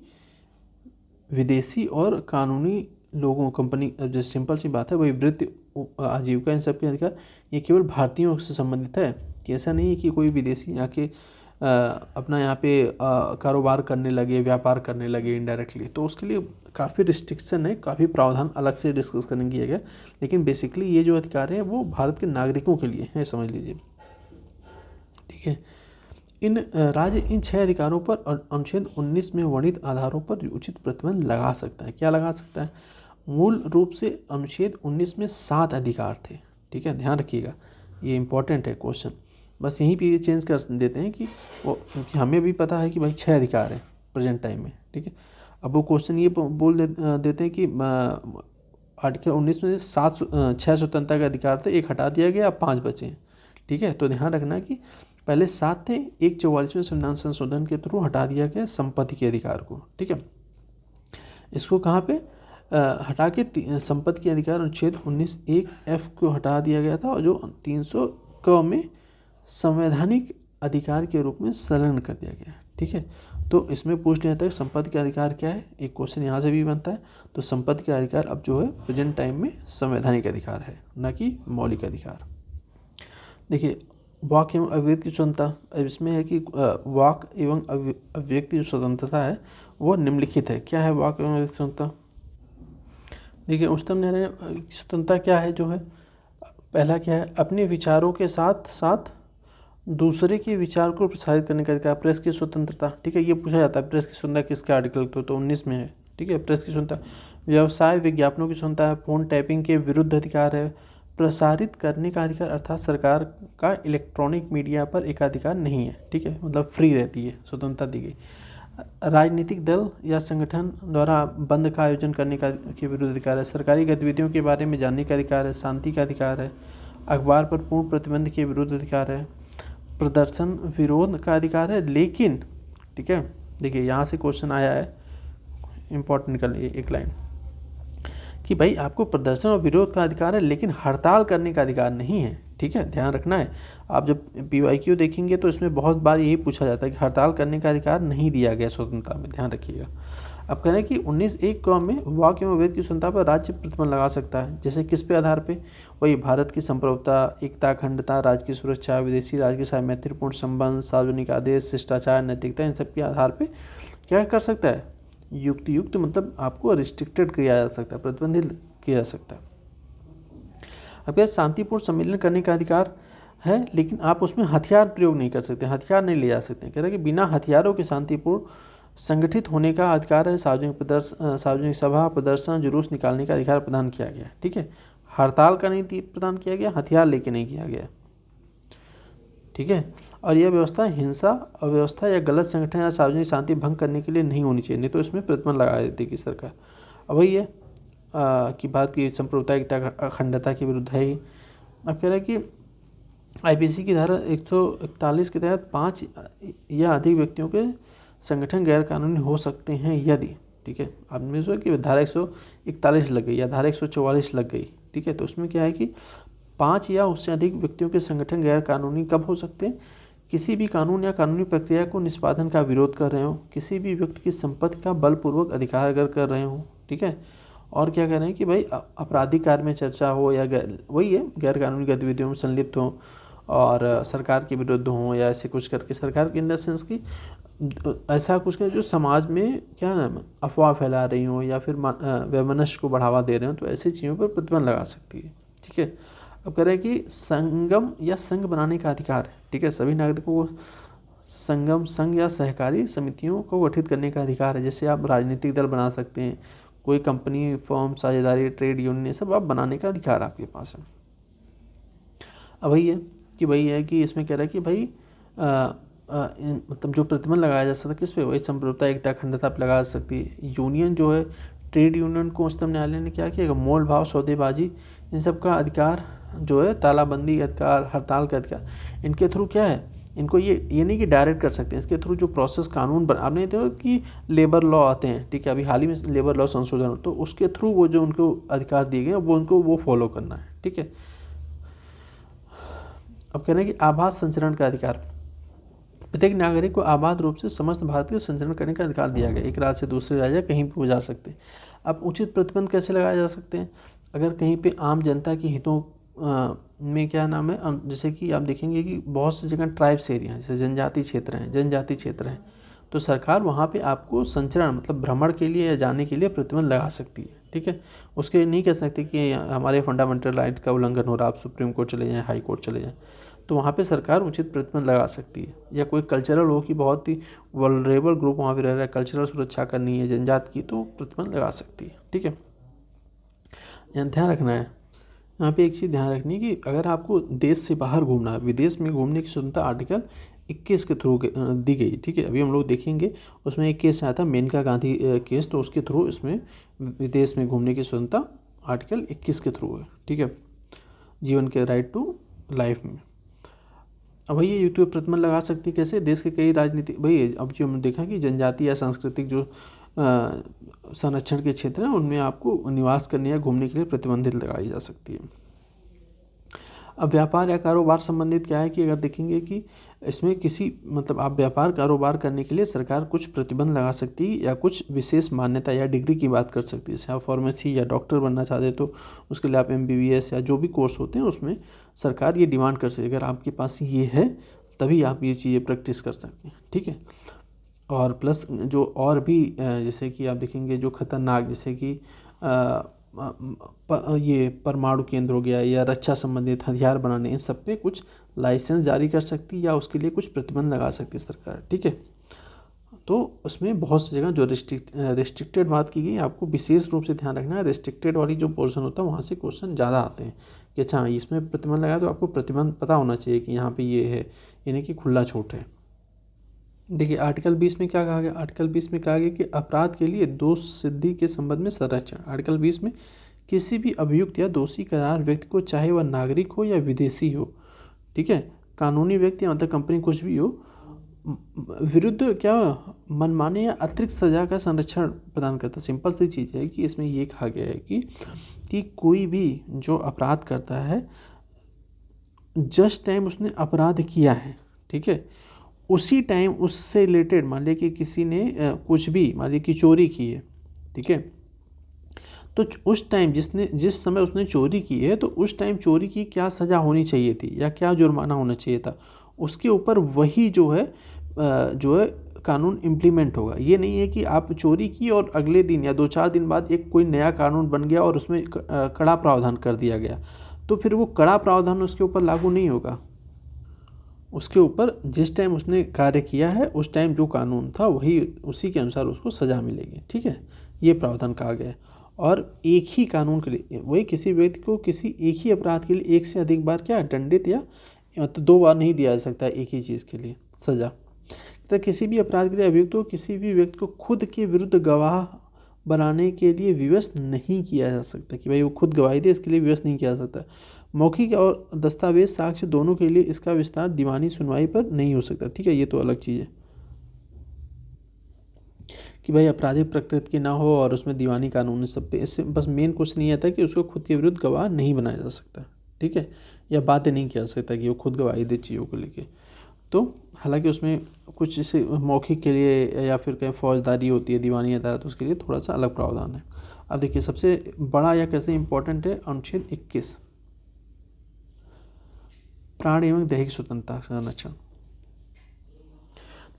विदेशी और कानूनी लोगों, कंपनी। जैसे सिंपल सी बात है, वही वृत्ति, आजीविका, इन सब के अधिकार ये केवल भारतीयों से संबंधित है, कि ऐसा नहीं है कि कोई विदेशी आके अपना यहाँ पे कारोबार करने लगे, व्यापार करने लगे इनडायरेक्टली, तो उसके लिए काफ़ी रिस्ट्रिक्शन है, काफ़ी प्रावधान अलग से डिस्कस करने किया गया, लेकिन बेसिकली ये जो अधिकार है वो भारत के नागरिकों के लिए है, समझ लीजिए। ठीक है, राज्य इन 6 अधिकारों पर अनुच्छेद 19 में वर्णित आधारों पर उचित प्रतिबंध लगा सकता है। क्या लगा सकता है, मूल रूप से अनुच्छेद 19 में 7 अधिकार थे। ठीक है, ध्यान रखिएगा, ये इंपॉर्टेंट है क्वेश्चन। बस यहीं पे चेंज कर देते हैं कि वो, क्योंकि हमें भी पता है कि भाई 6 अधिकार हैं प्रेजेंट टाइम में। ठीक है, अब वो क्वेश्चन ये देते हैं कि आर्टिकल 19 में 6 स्वतंत्रता के अधिकार थे, एक हटा दिया गया, अब 5 बचे हैं। ठीक है, तो ध्यान रखना कि पहले 7 थे, एक 44वें संविधान संशोधन के थ्रू हटा दिया गया संपत्ति के अधिकार को। ठीक है, इसको कहाँ पे हटा के संपत्ति के अधिकार अनुच्छेद 19(1)(f) को हटा दिया गया था, और जो 300 में संवैधानिक अधिकार के रूप में संलग्न कर दिया गया। ठीक है, तो इसमें पूछ लिया जाता है संपत्ति का अधिकार क्या है, एक क्वेश्चन यहाँ से भी बनता है। तो संपत्ति का अधिकार अब जो है प्रेजेंट टाइम में संवैधानिक अधिकार है, न कि मौलिक अधिकार। देखिए, वाक एवं अभिव्यक्ति की स्वतंत्रता, अब इसमें है कि वाक एवं अभिव्यक्ति जो स्वतंत्रता है वो निम्नलिखित है। क्या है वाक एवं अभिव्यक्ति स्वतंत्रता? देखिए, उच्चतम न्यायालय की स्वतंत्रता क्या है, जो है पहला क्या है, अपने विचारों के साथ साथ दूसरे के विचार को प्रसारित करने का अधिकार। प्रेस की स्वतंत्रता, ठीक है, ये पूछा जाता है प्रेस की स्वतंत्रता किसके आर्टिकल तो 19 में है। ठीक है, प्रेस की स्वतंत्रता। व्यवसाय विज्ञापनों की स्वतंत्रता है। फोन टैपिंग के विरुद्ध अधिकार है। प्रसारित करने का अधिकार, अर्थात सरकार का इलेक्ट्रॉनिक मीडिया पर एकाधिकार नहीं है। ठीक है, मतलब फ्री रहती है, स्वतंत्रता दी गई। राजनीतिक दल या संगठन द्वारा बंद का आयोजन करने का के विरुद्ध अधिकार है। सरकारी गतिविधियों के बारे में जानने का अधिकार है। शांति का अधिकार है। अखबार पर पूर्ण प्रतिबंध के विरुद्ध अधिकार है। प्रदर्शन विरोध का अधिकार है। लेकिन ठीक है, देखिए यहाँ से क्वेश्चन आया है इम्पोर्टेंट का एक लाइन कि भाई आपको प्रदर्शन और विरोध का अधिकार है, लेकिन हड़ताल करने का अधिकार नहीं है। ठीक है, ध्यान रखना है। आप जब PYQ देखेंगे तो इसमें बहुत बार यही पूछा जाता है कि हड़ताल करने का अधिकार नहीं दिया गया स्वतंत्रता में, ध्यान रखिएगा। अब कह रहे हैं कि 19(1) में वाक एवं अभिव्यक्ति की स्वतंत्रता पर राज्य प्रतिबंध लगा सकता है। जैसे किस पे आधार पे? वही भारत की संप्रभुता, एकता, अखंडता, राज्य की सुरक्षा, विदेशी राज्य के साथ मैत्रीपूर्ण संबंध, सार्वजनिक आदेश, शिष्टाचार, नैतिकता, इन सब के आधार पे क्या कर सकता है? युक्त मतलब आपको रिस्ट्रिक्टेड किया जा सकता है, प्रतिबंधित किया जा सकता है। अब क्या, शांतिपूर्ण सम्मेलन करने का अधिकार है, लेकिन आप उसमें हथियार प्रयोग नहीं कर सकते, हथियार नहीं ले जा सकते। कह रहे हैं कि बिना हथियारों के शांतिपूर्ण संगठित होने का अधिकार है। सार्वजनिक सभा, प्रदर्शन, जुलूस निकालने का अधिकार प्रदान किया गया। ठीक है, हड़ताल का नहीं प्रदान किया गया, हथियार लेके नहीं किया गया। ठीक है, और यह व्यवस्था हिंसा, अव्यवस्था या गलत संगठन या सार्वजनिक शांति भंग करने के लिए नहीं होनी चाहिए, नहीं तो इसमें प्रतिबंध लगा देती है सरकार। अब वही है कि भारत की संप्रभुता, एकता, अखंडता के विरुद्ध है ही। अब कह रहे हैं कि IPC की धारा 141 के तहत 5 या अधिक व्यक्तियों के संगठन गैर कानूनी हो सकते हैं यदि, ठीक है, आपने सोचा कि धारा 141 लग गई या धारा 144 लग गई। ठीक है, तो उसमें क्या है कि 5 या उससे अधिक व्यक्तियों के संगठन गैर कानूनी कब हो सकते हैं? किसी भी कानून या कानूनी प्रक्रिया को निष्पादन का विरोध कर रहे हो, किसी भी व्यक्ति की संपत्ति का बलपूर्वक अधिकार अगर कर रहे हो। ठीक है, और क्या कह रहे हैं कि भाई आपराधिक कार्य में चर्चा हो या वही है गैर कानूनी गतिविधियों में संलिप्त हो और सरकार के विरुद्ध हो, या ऐसे कुछ करके सरकार के इन द सेंस की ऐसा कुछ कर जो समाज में क्या नाम अफवाह फैला रही हो या फिर वैमनस्य को बढ़ावा दे रहे हो, तो ऐसी चीज़ों पर प्रतिबंध लगा सकती है। ठीक है, अब कह रहे हैं कि संगम या संघ बनाने का अधिकार है। ठीक है, सभी नागरिकों को संगम, संघ या सहकारी समितियों को गठित करने का अधिकार है। जैसे आप राजनीतिक दल बना सकते हैं, कोई कंपनी, फर्म, साझेदारी, ट्रेड यूनियन, ये सब आप बनाने का अधिकार आपके पास है। अब वही है कि इसमें कह रहा है कि भाई मतलब जो प्रतिबंध लगाया जा सकता है किस पे? वही संप्रभुता, एकता, अखंडता पर लगा सकती है। यूनियन जो है, ट्रेड यूनियन को उच्चतम न्यायालय ने क्या किया? मोल भाव, सौदेबाजी, इन सब का अधिकार जो है, तालाबंदी अधिकार, हड़ताल का अधिकार, इनके थ्रू क्या है, इनको ये नहीं कि डायरेक्ट कर सकते हैं, इसके थ्रू जो प्रोसेस कानून आपने देखो कि लेबर लॉ आते हैं। ठीक है, अभी हाल ही में लेबर लॉ संशोधन, तो उसके थ्रू वो जो उनको अधिकार दिए गए वो उनको वो फॉलो करना है। ठीक है, अब कह रहे हैं कि आभास संचरण का अधिकार, प्रत्येक नागरिक को आबाद रूप से समस्त भारत के संचरण करने का अधिकार दिया गया। एक राज्य से दूसरे राज्य कहीं भी वो जा सकते हैं। अब उचित प्रतिबंध कैसे लगाए जा सकते हैं? अगर कहीं पे आम जनता के हितों में क्या नाम है, जैसे कि आप देखेंगे कि बहुत सी जगह ट्राइब्स एरिया हैं, जैसे जनजाति क्षेत्र हैं, तो सरकार वहाँ पे आपको संचरण मतलब भ्रमण के लिए या जाने के लिए प्रतिबंध लगा सकती है। ठीक है, उसके नहीं कह सकते कि हमारे फंडामेंटल राइट का उल्लंघन हो रहा, आप सुप्रीम कोर्ट चले जाएँ, हाई कोर्ट चले जाएँ, तो वहाँ पे सरकार उचित प्रतिबंध लगा सकती है। या कोई कल्चरल हो कि बहुत ही वल्नरेबल ग्रुप वहाँ पे रह रहा है, कल्चरल सुरक्षा करनी है जनजाति की, तो प्रतिबंध लगा सकती है। ठीक है, यहाँ ध्यान रखना है, यहाँ पे एक चीज़ ध्यान रखनी है कि अगर आपको देश से बाहर घूमना है, विदेश में घूमने की स्वतंत्रता आर्टिकल 21 के थ्रू दी गई। ठीक है, अभी हम लोग देखेंगे उसमें एक केस आया था मेनका गांधी केस, तो उसके थ्रू इसमें विदेश में घूमने की स्वतंत्रता आर्टिकल 21 के थ्रू है। ठीक है, जीवन के राइट टू लाइफ में। अब भाई ये यूट्यूब प्रतिबंध लगा सकती है कैसे, देश के कई राजनीतिक, भाई अब जो हमने देखा कि जनजाति या सांस्कृतिक जो संरक्षण के क्षेत्र हैं उनमें आपको निवास करने या घूमने के लिए प्रतिबंधित लगाई जा सकती है। अब व्यापार या कारोबार संबंधित क्या है कि अगर देखेंगे कि इसमें किसी मतलब आप व्यापार कारोबार करने के लिए सरकार कुछ प्रतिबंध लगा सकती है या कुछ विशेष मान्यता या डिग्री की बात कर सकती है। जैसे आप फार्मेसी या डॉक्टर बनना चाहते तो उसके लिए आप MBBS या जो भी कोर्स होते हैं उसमें सरकार ये डिमांड कर सकती है, अगर आपके पास ये है तभी आप ये चीज़ें प्रैक्टिस कर सकते हैं। ठीक है, और प्लस जो और भी जैसे कि आप देखेंगे जो खतरनाक, जैसे कि ये परमाणु केंद्र हो गया या रक्षा संबंधित हथियार बनाने, इन सब पे कुछ लाइसेंस जारी कर सकती है या उसके लिए कुछ प्रतिबंध लगा सकती है सरकार। ठीक है, तो उसमें बहुत सी जगह जो रिस्ट्रिक्टेड बात की गई, आपको विशेष रूप से ध्यान रखना है। रिस्ट्रिक्टेड वाली जो पोर्शन होता है वहाँ से क्वेश्चन ज़्यादा आते हैं कि अच्छा इसमें प्रतिबंध लगाया, तो आपको प्रतिबंध पता होना चाहिए कि यहाँ पे ये है, यानी कि खुला छूट है। देखिए आर्टिकल 20 में क्या कहा गया, आर्टिकल 20 में कहा गया कि अपराध के लिए दोष सिद्धि के संबंध में संरक्षण। आर्टिकल 20 में किसी भी अभियुक्त या दोषी करार व्यक्ति को, चाहे वह नागरिक हो या विदेशी हो, ठीक है, कानूनी व्यक्ति या मतलब कंपनी कुछ भी हो, विरुद्ध क्या मनमाने या अतिरिक्त सजा का संरक्षण प्रदान करता है। सिंपल सी चीज़ है कि इसमें ये कहा गया है कि कोई भी जो अपराध करता है, जस्ट टाइम उसने अपराध किया है, ठीक है, उसी टाइम उससे रिलेटेड मान लिया कि किसी ने कुछ भी मान लिया कि चोरी की है, ठीक है, तो उस टाइम जिस समय उसने चोरी की है तो उस टाइम चोरी की क्या सज़ा होनी चाहिए थी या क्या जुर्माना होना चाहिए था, उसके ऊपर वही जो है कानून इम्प्लीमेंट होगा। ये नहीं है कि आप चोरी की और अगले दिन या 2-4 दिन बाद एक कोई नया कानून बन गया और उसमें कड़ा प्रावधान कर दिया गया, तो फिर वो कड़ा प्रावधान उसके ऊपर लागू नहीं होगा। उसके ऊपर जिस टाइम उसने कार्य किया है उस टाइम जो कानून था वही, उसी के अनुसार उसको सज़ा मिलेगी। ठीक है, ये प्रावधान कहा गया है। और एक ही कानून के लिए वही किसी व्यक्ति को किसी एक ही अपराध के लिए एक से अधिक बार क्या दंडित या मतलब 2 बार नहीं दिया जा सकता एक ही चीज़ के लिए सज़ा। तो किसी भी अपराध के लिए अभियुक्त को किसी भी व्यक्ति को खुद के विरुद्ध गवाह बनाने के लिए विवश नहीं किया जा सकता कि भाई वो खुद गवाही दे, इसके लिए विवश नहीं किया जा सकता। मौखिक और दस्तावेज साक्ष्य दोनों के लिए इसका विस्तार दीवानी सुनवाई पर नहीं हो सकता। ठीक है, ये तो अलग चीज़ है कि भाई आपराधिक प्रकृति की ना हो और उसमें दीवानी कानून सब पे, इससे बस मेन कुछ नहीं आता कि उसको खुद के विरुद्ध गवाह नहीं बनाया जा सकता। ठीक है, या बातें नहीं किया जा सकता कि वो खुद गवाही दे चीज़ों को लेके। तो हालांकि उसमें कुछ जैसे मौखिक के लिए या फिर कहीं फौजदारी होती है, दीवानी अदालत, उसके लिए थोड़ा सा अलग प्रावधान है। अब देखिए सबसे बड़ा या कैसे इंपॉर्टेंट है अनुच्छेद 21, प्राण एवं दैहिक स्वतंत्रता संरक्षण।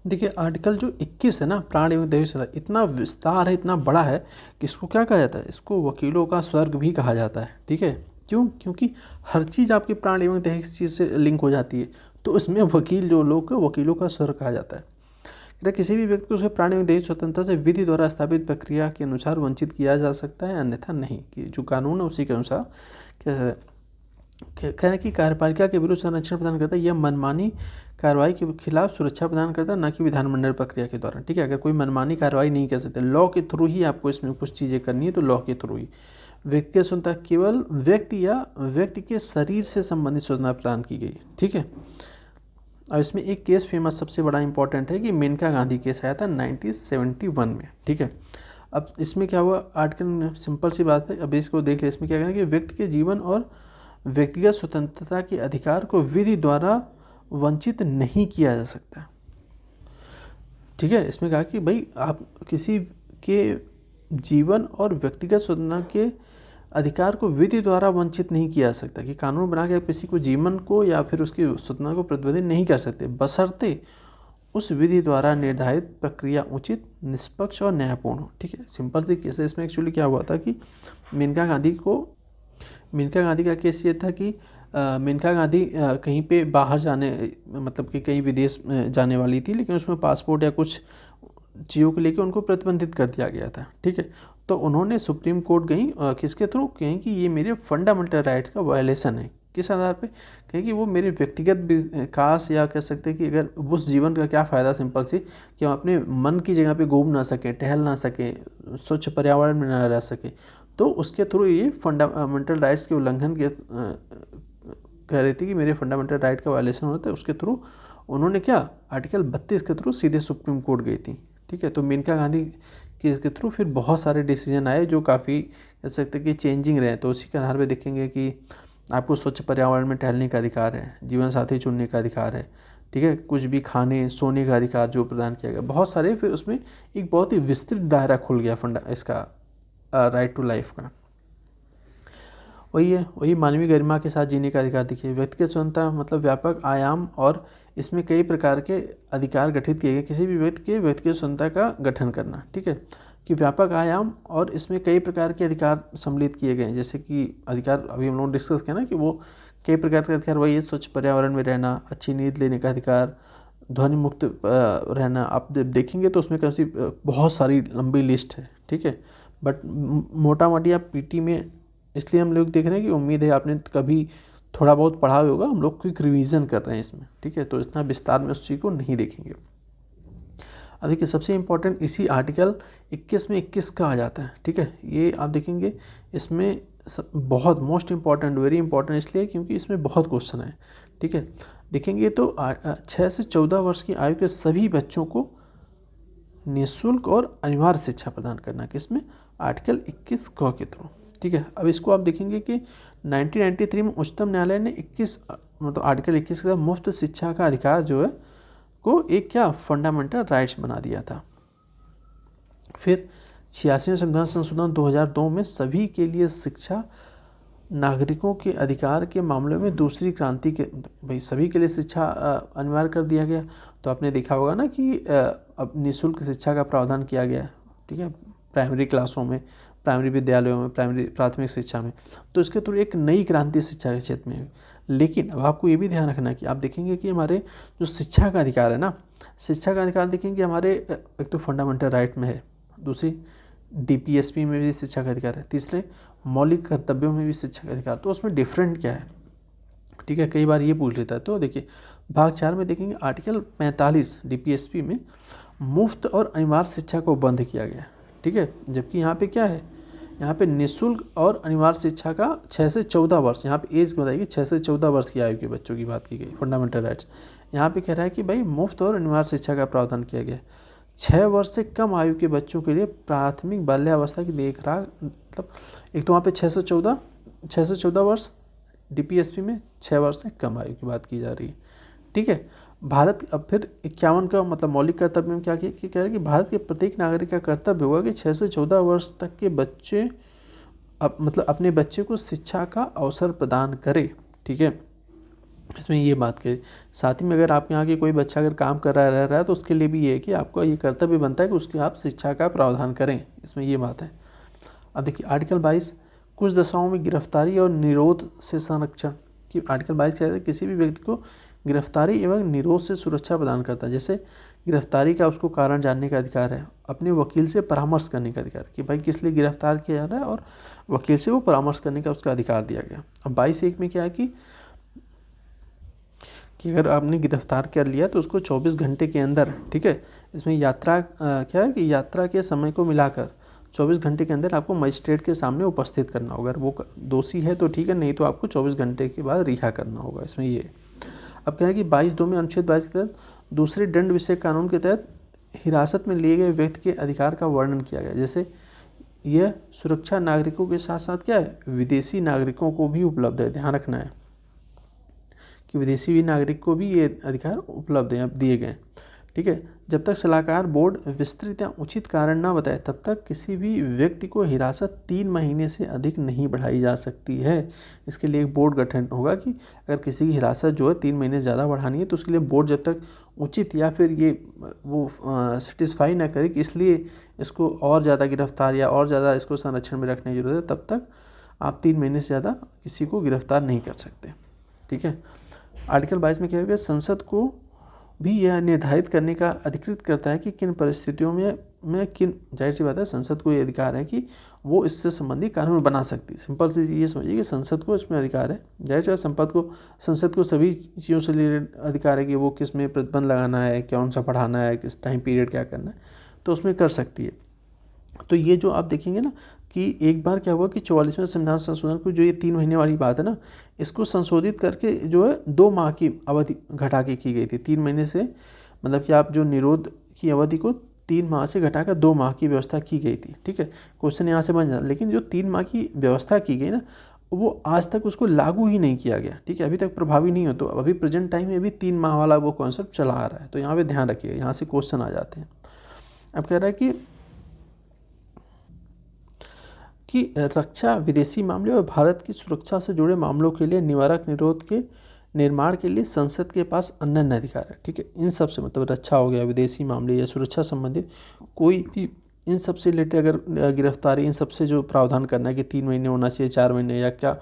देखिए आर्टिकल जो 21 है ना, प्राण एवं दैहिक स्वतंत्रता, इतना विस्तार है, इतना बड़ा है कि इसको क्या कहा जाता है, इसको वकीलों का स्वर्ग भी कहा जाता है। ठीक है, क्यों? क्योंकि हर चीज़ आपके प्राण एवं दैहिक चीज़ से लिंक हो जाती है, तो इसमें वकील जो लोग वकीलों का स्वर्ग कहा जाता है। किसी भी व्यक्ति को उसके प्राण एवं दैहिक स्वतंत्रता से विधि द्वारा स्थापित प्रक्रिया के अनुसार वंचित किया जा सकता है, अन्यथा नहीं। कि जो कानून है उसी के अनुसार कह रहे कि कार्यपालिका के विरुद्ध संरक्षण प्रदान करता है, यह मनमानी कार्रवाई के खिलाफ सुरक्षा प्रदान करता है, न कि विधानमंडल प्रक्रिया के दौरान। ठीक है, अगर कोई मनमानी कार्रवाई नहीं कर सकते, लॉ के थ्रू ही आपको इसमें कुछ चीज़ें करनी है, तो लॉ के थ्रू ही। व्यक्तिगत स्वतंत्रता केवल व्यक्ति या व्यक्ति के शरीर से संबंधित स्वतंत्रता प्रदान की गई। ठीक है, अब इसमें एक केस फेमस सबसे बड़ा इंपॉर्टेंट है कि मेनका गांधी केस आया था 1971 में। ठीक है, अब इसमें क्या हुआ, आर्टिकल सिंपल सी बात है, अब इसको देख ले। इसमें क्या कहना है कि व्यक्ति के जीवन और व्यक्तिगत स्वतंत्रता के अधिकार को विधि द्वारा वंचित नहीं किया जा सकता। ठीक है, इसमें कहा कि भाई आप किसी के जीवन और व्यक्तिगत स्वतंत्रता के अधिकार को विधि द्वारा वंचित नहीं किया जा सकता, कि कानून बना के आप किसी को जीवन को या फिर उसकी स्वतंत्रता को प्रतिबंधित नहीं कर सकते, बशर्ते उस विधि द्वारा निर्धारित प्रक्रिया उचित, निष्पक्ष और न्यायपूर्ण हो। ठीक है, सिंपल सी केस है। इसमें एक्चुअली क्या हुआ था कि मेनका गांधी का केस ये था कि मेनका गांधी कहीं पे बाहर जाने मतलब कि कहीं विदेश जाने वाली थी, लेकिन उसमें पासपोर्ट या कुछ चीज़ों को लेकर उनको प्रतिबंधित कर दिया गया था। ठीक है, तो उन्होंने सुप्रीम कोर्ट गई किसके थ्रू, कहें कि ये मेरे फंडामेंटल राइट्स का वायलेशन है। किस आधार पे, कहें कि वो मेरे व्यक्तिगत विकास या कह सकते हैं कि अगर उस जीवन का क्या फ़ायदा, सिंपल सी, कि हम अपने मन की जगह पे घूम ना सकें, टहल ना सकें, स्वच्छ पर्यावरण में ना रह सकें, तो उसके थ्रू ये फंडामेंटल राइट्स के उल्लंघन के कह रही थी कि मेरे फंडामेंटल राइट का वायलेशन होता है। उसके थ्रू उन्होंने क्या, आर्टिकल 32 के थ्रू सीधे सुप्रीम कोर्ट गई थी। ठीक है, तो मेनका गांधी केस के थ्रू फिर बहुत सारे डिसीजन आए जो काफ़ी कह सकते हैं कि चेंजिंग रहे। तो उसी के आधार पे देखेंगे कि आपको स्वच्छ पर्यावरण में टहलने का अधिकार है, जीवन साथी चुनने का अधिकार है, ठीक है, कुछ भी खाने सोने का अधिकार जो प्रदान किया गया, बहुत सारे। फिर उसमें एक बहुत ही विस्तृत दायरा खुल गया इसका राइट टू लाइफ का। वही है, वही मानवीय गरिमा के साथ जीने का अधिकार। देखिए, व्यक्तिगत स्वतंत्रता मतलब व्यापक आयाम और इसमें कई प्रकार के अधिकार गठित किए गए। किसी भी व्यक्ति के व्यक्तिगत स्वतंत्रता का गठन करना, ठीक है, कि व्यापक आयाम और इसमें कई प्रकार के अधिकार सम्मिलित किए गए हैं। जैसे कि अधिकार अभी हम लोग डिस्कस किया ना कि वो कई प्रकार के अधिकार, वही है, स्वच्छ पर्यावरण में रहना, अच्छी नींद लेने का अधिकार, ध्वनि मुक्त रहना। आप देखेंगे तो उसमें कैसी बहुत सारी लंबी लिस्ट है। ठीक है, बट मोटा मोटी आप पीटी में इसलिए हम लोग देख रहे हैं कि उम्मीद है आपने कभी थोड़ा बहुत पढ़ा होगा, हम लोग क्विक रिवीजन कर रहे हैं इसमें। ठीक है, तो इतना विस्तार में उस चीज़ को नहीं देखेंगे। अब देखिए, सबसे इम्पोर्टेंट इसी आर्टिकल 21 में 21 का आ जाता है। ठीक है, ये आप देखेंगे इसमें बहुत मोस्ट इम्पॉर्टेंट, वेरी इंपॉर्टेंट इसलिए क्योंकि इसमें बहुत क्वेश्चन है। ठीक है, देखेंगे तो 6 से 14 वर्ष की आयु के सभी बच्चों को निःशुल्क और अनिवार्य शिक्षा प्रदान करना, किसमें, आर्टिकल 21 क के थ्रू। ठीक है, अब इसको आप देखेंगे कि 1993 में उच्चतम न्यायालय ने 21 मतलब आर्टिकल 21 के मुफ्त शिक्षा का अधिकार जो है को एक क्या फंडामेंटल राइट्स बना दिया था। फिर 86वें संविधान संशोधन 2002 में सभी के लिए शिक्षा नागरिकों के अधिकार के मामले में दूसरी क्रांति के, भाई सभी के लिए शिक्षा अनिवार्य कर दिया गया। तो आपने देखा होगा ना कि अब निःशुल्क शिक्षा का प्रावधान किया गया। ठीक है, प्राइमरी क्लासों में, प्राइमरी विद्यालयों में, प्राइमरी प्राथमिक शिक्षा में, तो इसके थ्रू एक नई क्रांति शिक्षा के क्षेत्र में। लेकिन अब आपको ये भी ध्यान रखना कि आप देखेंगे कि हमारे जो शिक्षा का अधिकार है ना, शिक्षा का अधिकार देखेंगे हमारे एक तो फंडामेंटल राइट में है, दूसरी DPSP में भी शिक्षा का अधिकार है, तीसरे मौलिक कर्तव्यों में भी शिक्षा का अधिकार। तो उसमें डिफरेंट क्या है, ठीक है, कई बार ये पूछ लेता है। तो देखिए, भाग 4 में देखेंगे आर्टिकल 45 DPSP में मुफ्त और अनिवार्य शिक्षा को बंद किया गया। ठीक है, जबकि यहाँ पे क्या है, यहाँ पे निःशुल्क और अनिवार्य शिक्षा का 6 से 14 वर्ष, यहाँ पे एज बताइए 6 से 14 वर्ष की आयु के बच्चों की बात की गई, फंडामेंटल राइट्स। यहाँ पे कह रहा है कि भाई मुफ्त और अनिवार्य शिक्षा का प्रावधान किया गया। 6 वर्ष से कम आयु के बच्चों के लिए प्राथमिक बाल्यावस्था की देखभाल, मतलब एक तो वहाँ पे 6 से 14 वर्ष, DPSP में 6 वर्ष से कम आयु की बात की जा रही है। ठीक है, भारत अब फिर 51 का मतलब मौलिक कर्तव्य में क्या कह रहा है कि भारत के प्रत्येक नागरिक का कर्तव्य होगा कि 6 से 14 वर्ष तक के बच्चे मतलब अपने बच्चे को शिक्षा का अवसर प्रदान करे। ठीक है, इसमें ये बात करें। साथ ही में अगर आप यहाँ के कोई बच्चा अगर काम कर रहा रह रहा है तो उसके लिए भी ये है कि आपका ये कर्तव्य बनता है कि उसकी आप शिक्षा का प्रावधान करें, इसमें ये बात है। अब देखिए, आर्टिकल 22 कुछ दशाओं में गिरफ्तारी और निरोध से संरक्षण की। आर्टिकल 22 कहता है किसी भी व्यक्ति को गिरफ्तारी एवं निरोध से सुरक्षा प्रदान करता है। जैसे गिरफ्तारी का उसको कारण जानने का अधिकार है, अपने वकील से परामर्श करने का अधिकार कि भाई किस लिए गिरफ्तार किया जा रहा है, और वकील से वो परामर्श करने का उसका अधिकार दिया गया। अब 22(1) में क्या है कि अगर आपने गिरफ्तार कर लिया तो उसको 24 घंटे के अंदर, ठीक है, इसमें यात्रा क्या है कि यात्रा के समय को मिलाकर 24 घंटे के अंदर आपको मजिस्ट्रेट के सामने उपस्थित करना होगा। अगर वो दोषी है तो ठीक है, नहीं तो आपको 24 घंटे के बाद रिहा करना होगा, इसमें ये। अब कह रहे हैं कि 22(2) में अनुच्छेद 22 के तहत दूसरे दंड विषय कानून के तहत हिरासत में लिए गए व्यक्ति के अधिकार का वर्णन किया गया। जैसे यह सुरक्षा नागरिकों के साथ साथ क्या है, विदेशी नागरिकों को भी उपलब्ध है। ध्यान रखना है कि विदेशी भी नागरिक को भी ये अधिकार उपलब्ध है, दिए गए। ठीक है, जब तक सलाहकार बोर्ड विस्तृत या उचित कारण न बताए तब तक किसी भी व्यक्ति को हिरासत 3 महीने से अधिक नहीं बढ़ाई जा सकती है। इसके लिए एक बोर्ड गठन होगा कि अगर किसी की हिरासत जो है 3 महीने से ज़्यादा बढ़ानी है तो उसके लिए बोर्ड जब तक उचित या फिर ये वो सेटिस्फाई ना करे कि इसलिए इसको और ज़्यादा गिरफ्तार या और ज़्यादा इसको संरक्षण में रखने की जरूरत है, तब तक आप 3 महीने से ज़्यादा किसी को गिरफ्तार नहीं कर सकते। ठीक है, आर्टिकल 22 में क्या है, संसद को भी यह निर्धारित करने का अधिकृत करता है कि किन परिस्थितियों में किन, जाहिर सी बात है संसद को ये अधिकार है कि वो इससे संबंधी कानून बना सकती है। सिंपल सी ये समझिए कि संसद को इसमें अधिकार है, जाहिर सी संसद को सभी चीज़ों से रिलेटेड अधिकार है कि वो किस में प्रतिबंध लगाना है, कौन सा पढ़ाना है, किस टाइम पीरियड क्या करना है, तो उसमें कर सकती है। तो ये जो आप देखेंगे ना कि एक बार क्या हुआ कि 44वें संविधान संशोधन को जो ये 3 महीने वाली बात है ना, इसको संशोधित करके जो है 2 माह की अवधि घटा के की गई थी। 3 महीने से मतलब कि आप जो निरोध की अवधि को 3 माह से घटाकर 2 माह की व्यवस्था की गई थी। ठीक है, क्वेश्चन यहाँ से बन जाता, लेकिन जो 3 माह की व्यवस्था की गई ना, वो आज तक उसको लागू ही नहीं किया गया। ठीक है, अभी तक प्रभावी नहीं हो, तो अभी प्रेजेंट टाइम में भी 3 माह वाला वो कॉन्सेप्ट चला आ रहा है। तो यहाँ पे ध्यान रखिएगा, यहाँ से क्वेश्चन आ जाते हैं। अब कह रहा है कि रक्षा, विदेशी मामले और भारत की सुरक्षा से जुड़े मामलों के लिए निवारक निरोध के निर्माण के लिए संसद के पास अनन्य अधिकार है। ठीक है, इन सब से मतलब रक्षा हो गया, विदेशी मामले या सुरक्षा संबंधित कोई भी इन सब से रिलेटेड अगर गिरफ्तारी, इन सब से जो प्रावधान करना है कि 3 महीने होना चाहिए, 4 महीने, या क्या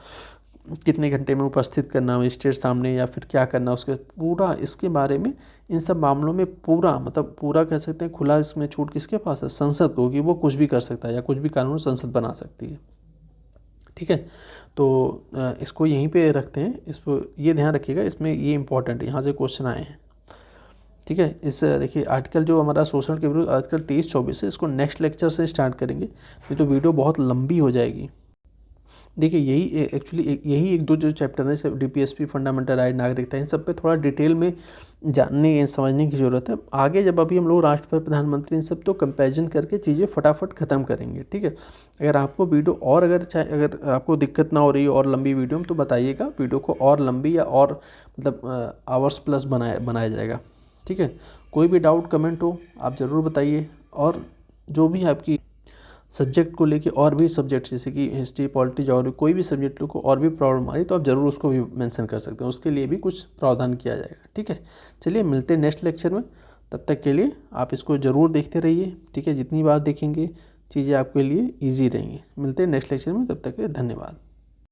कितने घंटे में उपस्थित करना मजिस्ट्रेट सामने, या फिर क्या करना उसके पूरा, इसके बारे में इन सब मामलों में पूरा मतलब पूरा कह सकते हैं खुला इसमें छूट किसके पास है, संसद को, कि वो कुछ भी कर सकता है या कुछ भी कानून संसद बना सकती है। ठीक है, तो इसको यहीं पे रखते हैं, इसको ये ध्यान रखिएगा, इसमें ये इंपॉर्टेंट है, यहाँ से क्वेश्चन आए हैं। ठीक है, इस देखिए आर्टिकल जो हमारा शोषण के विरुद्ध आर्टिकल 23-24 है, इसको नेक्स्ट लेक्चर से स्टार्ट करेंगे, नहीं तो वीडियो बहुत लंबी हो जाएगी। देखिए यही एक्चुअली यही एक दो जो चैप्टर है डीपीएसपी, फंडामेंटल राइट, नागरिकता, इन सब पे थोड़ा डिटेल में जानने समझने की ज़रूरत है। आगे जब अभी हम लोग राष्ट्रपति, प्रधानमंत्री, इन सब तो कंपैरिजन करके चीज़ें फटाफट ख़त्म करेंगे। ठीक है, अगर आपको वीडियो और अगर आपको दिक्कत ना हो रही हो और लंबी वीडियो में, तो बताइएगा, वीडियो को और लंबी या और मतलब आवर्स प्लस बनाया जाएगा। ठीक है, कोई भी डाउट कमेंट हो आप ज़रूर बताइए, और जो भी आपकी सब्जेक्ट को लेके और भी सब्जेक्ट जैसे कि हिस्ट्री, पॉलिटी, ज्योग्राफी, कोई भी सब्जेक्ट को और भी प्रॉब्लम आ रही तो आप ज़रूर उसको भी मेंशन कर सकते हैं, उसके लिए भी कुछ प्रावधान किया जाएगा। ठीक है, चलिए मिलते हैं नेक्स्ट लेक्चर में, तब तक के लिए आप इसको ज़रूर देखते रहिए। ठीक है, जितनी बार देखेंगे चीज़ें आपके लिए ईजी रहेंगी। मिलते हैं नेक्स्ट लेक्चर में, तब तक के लिए धन्यवाद।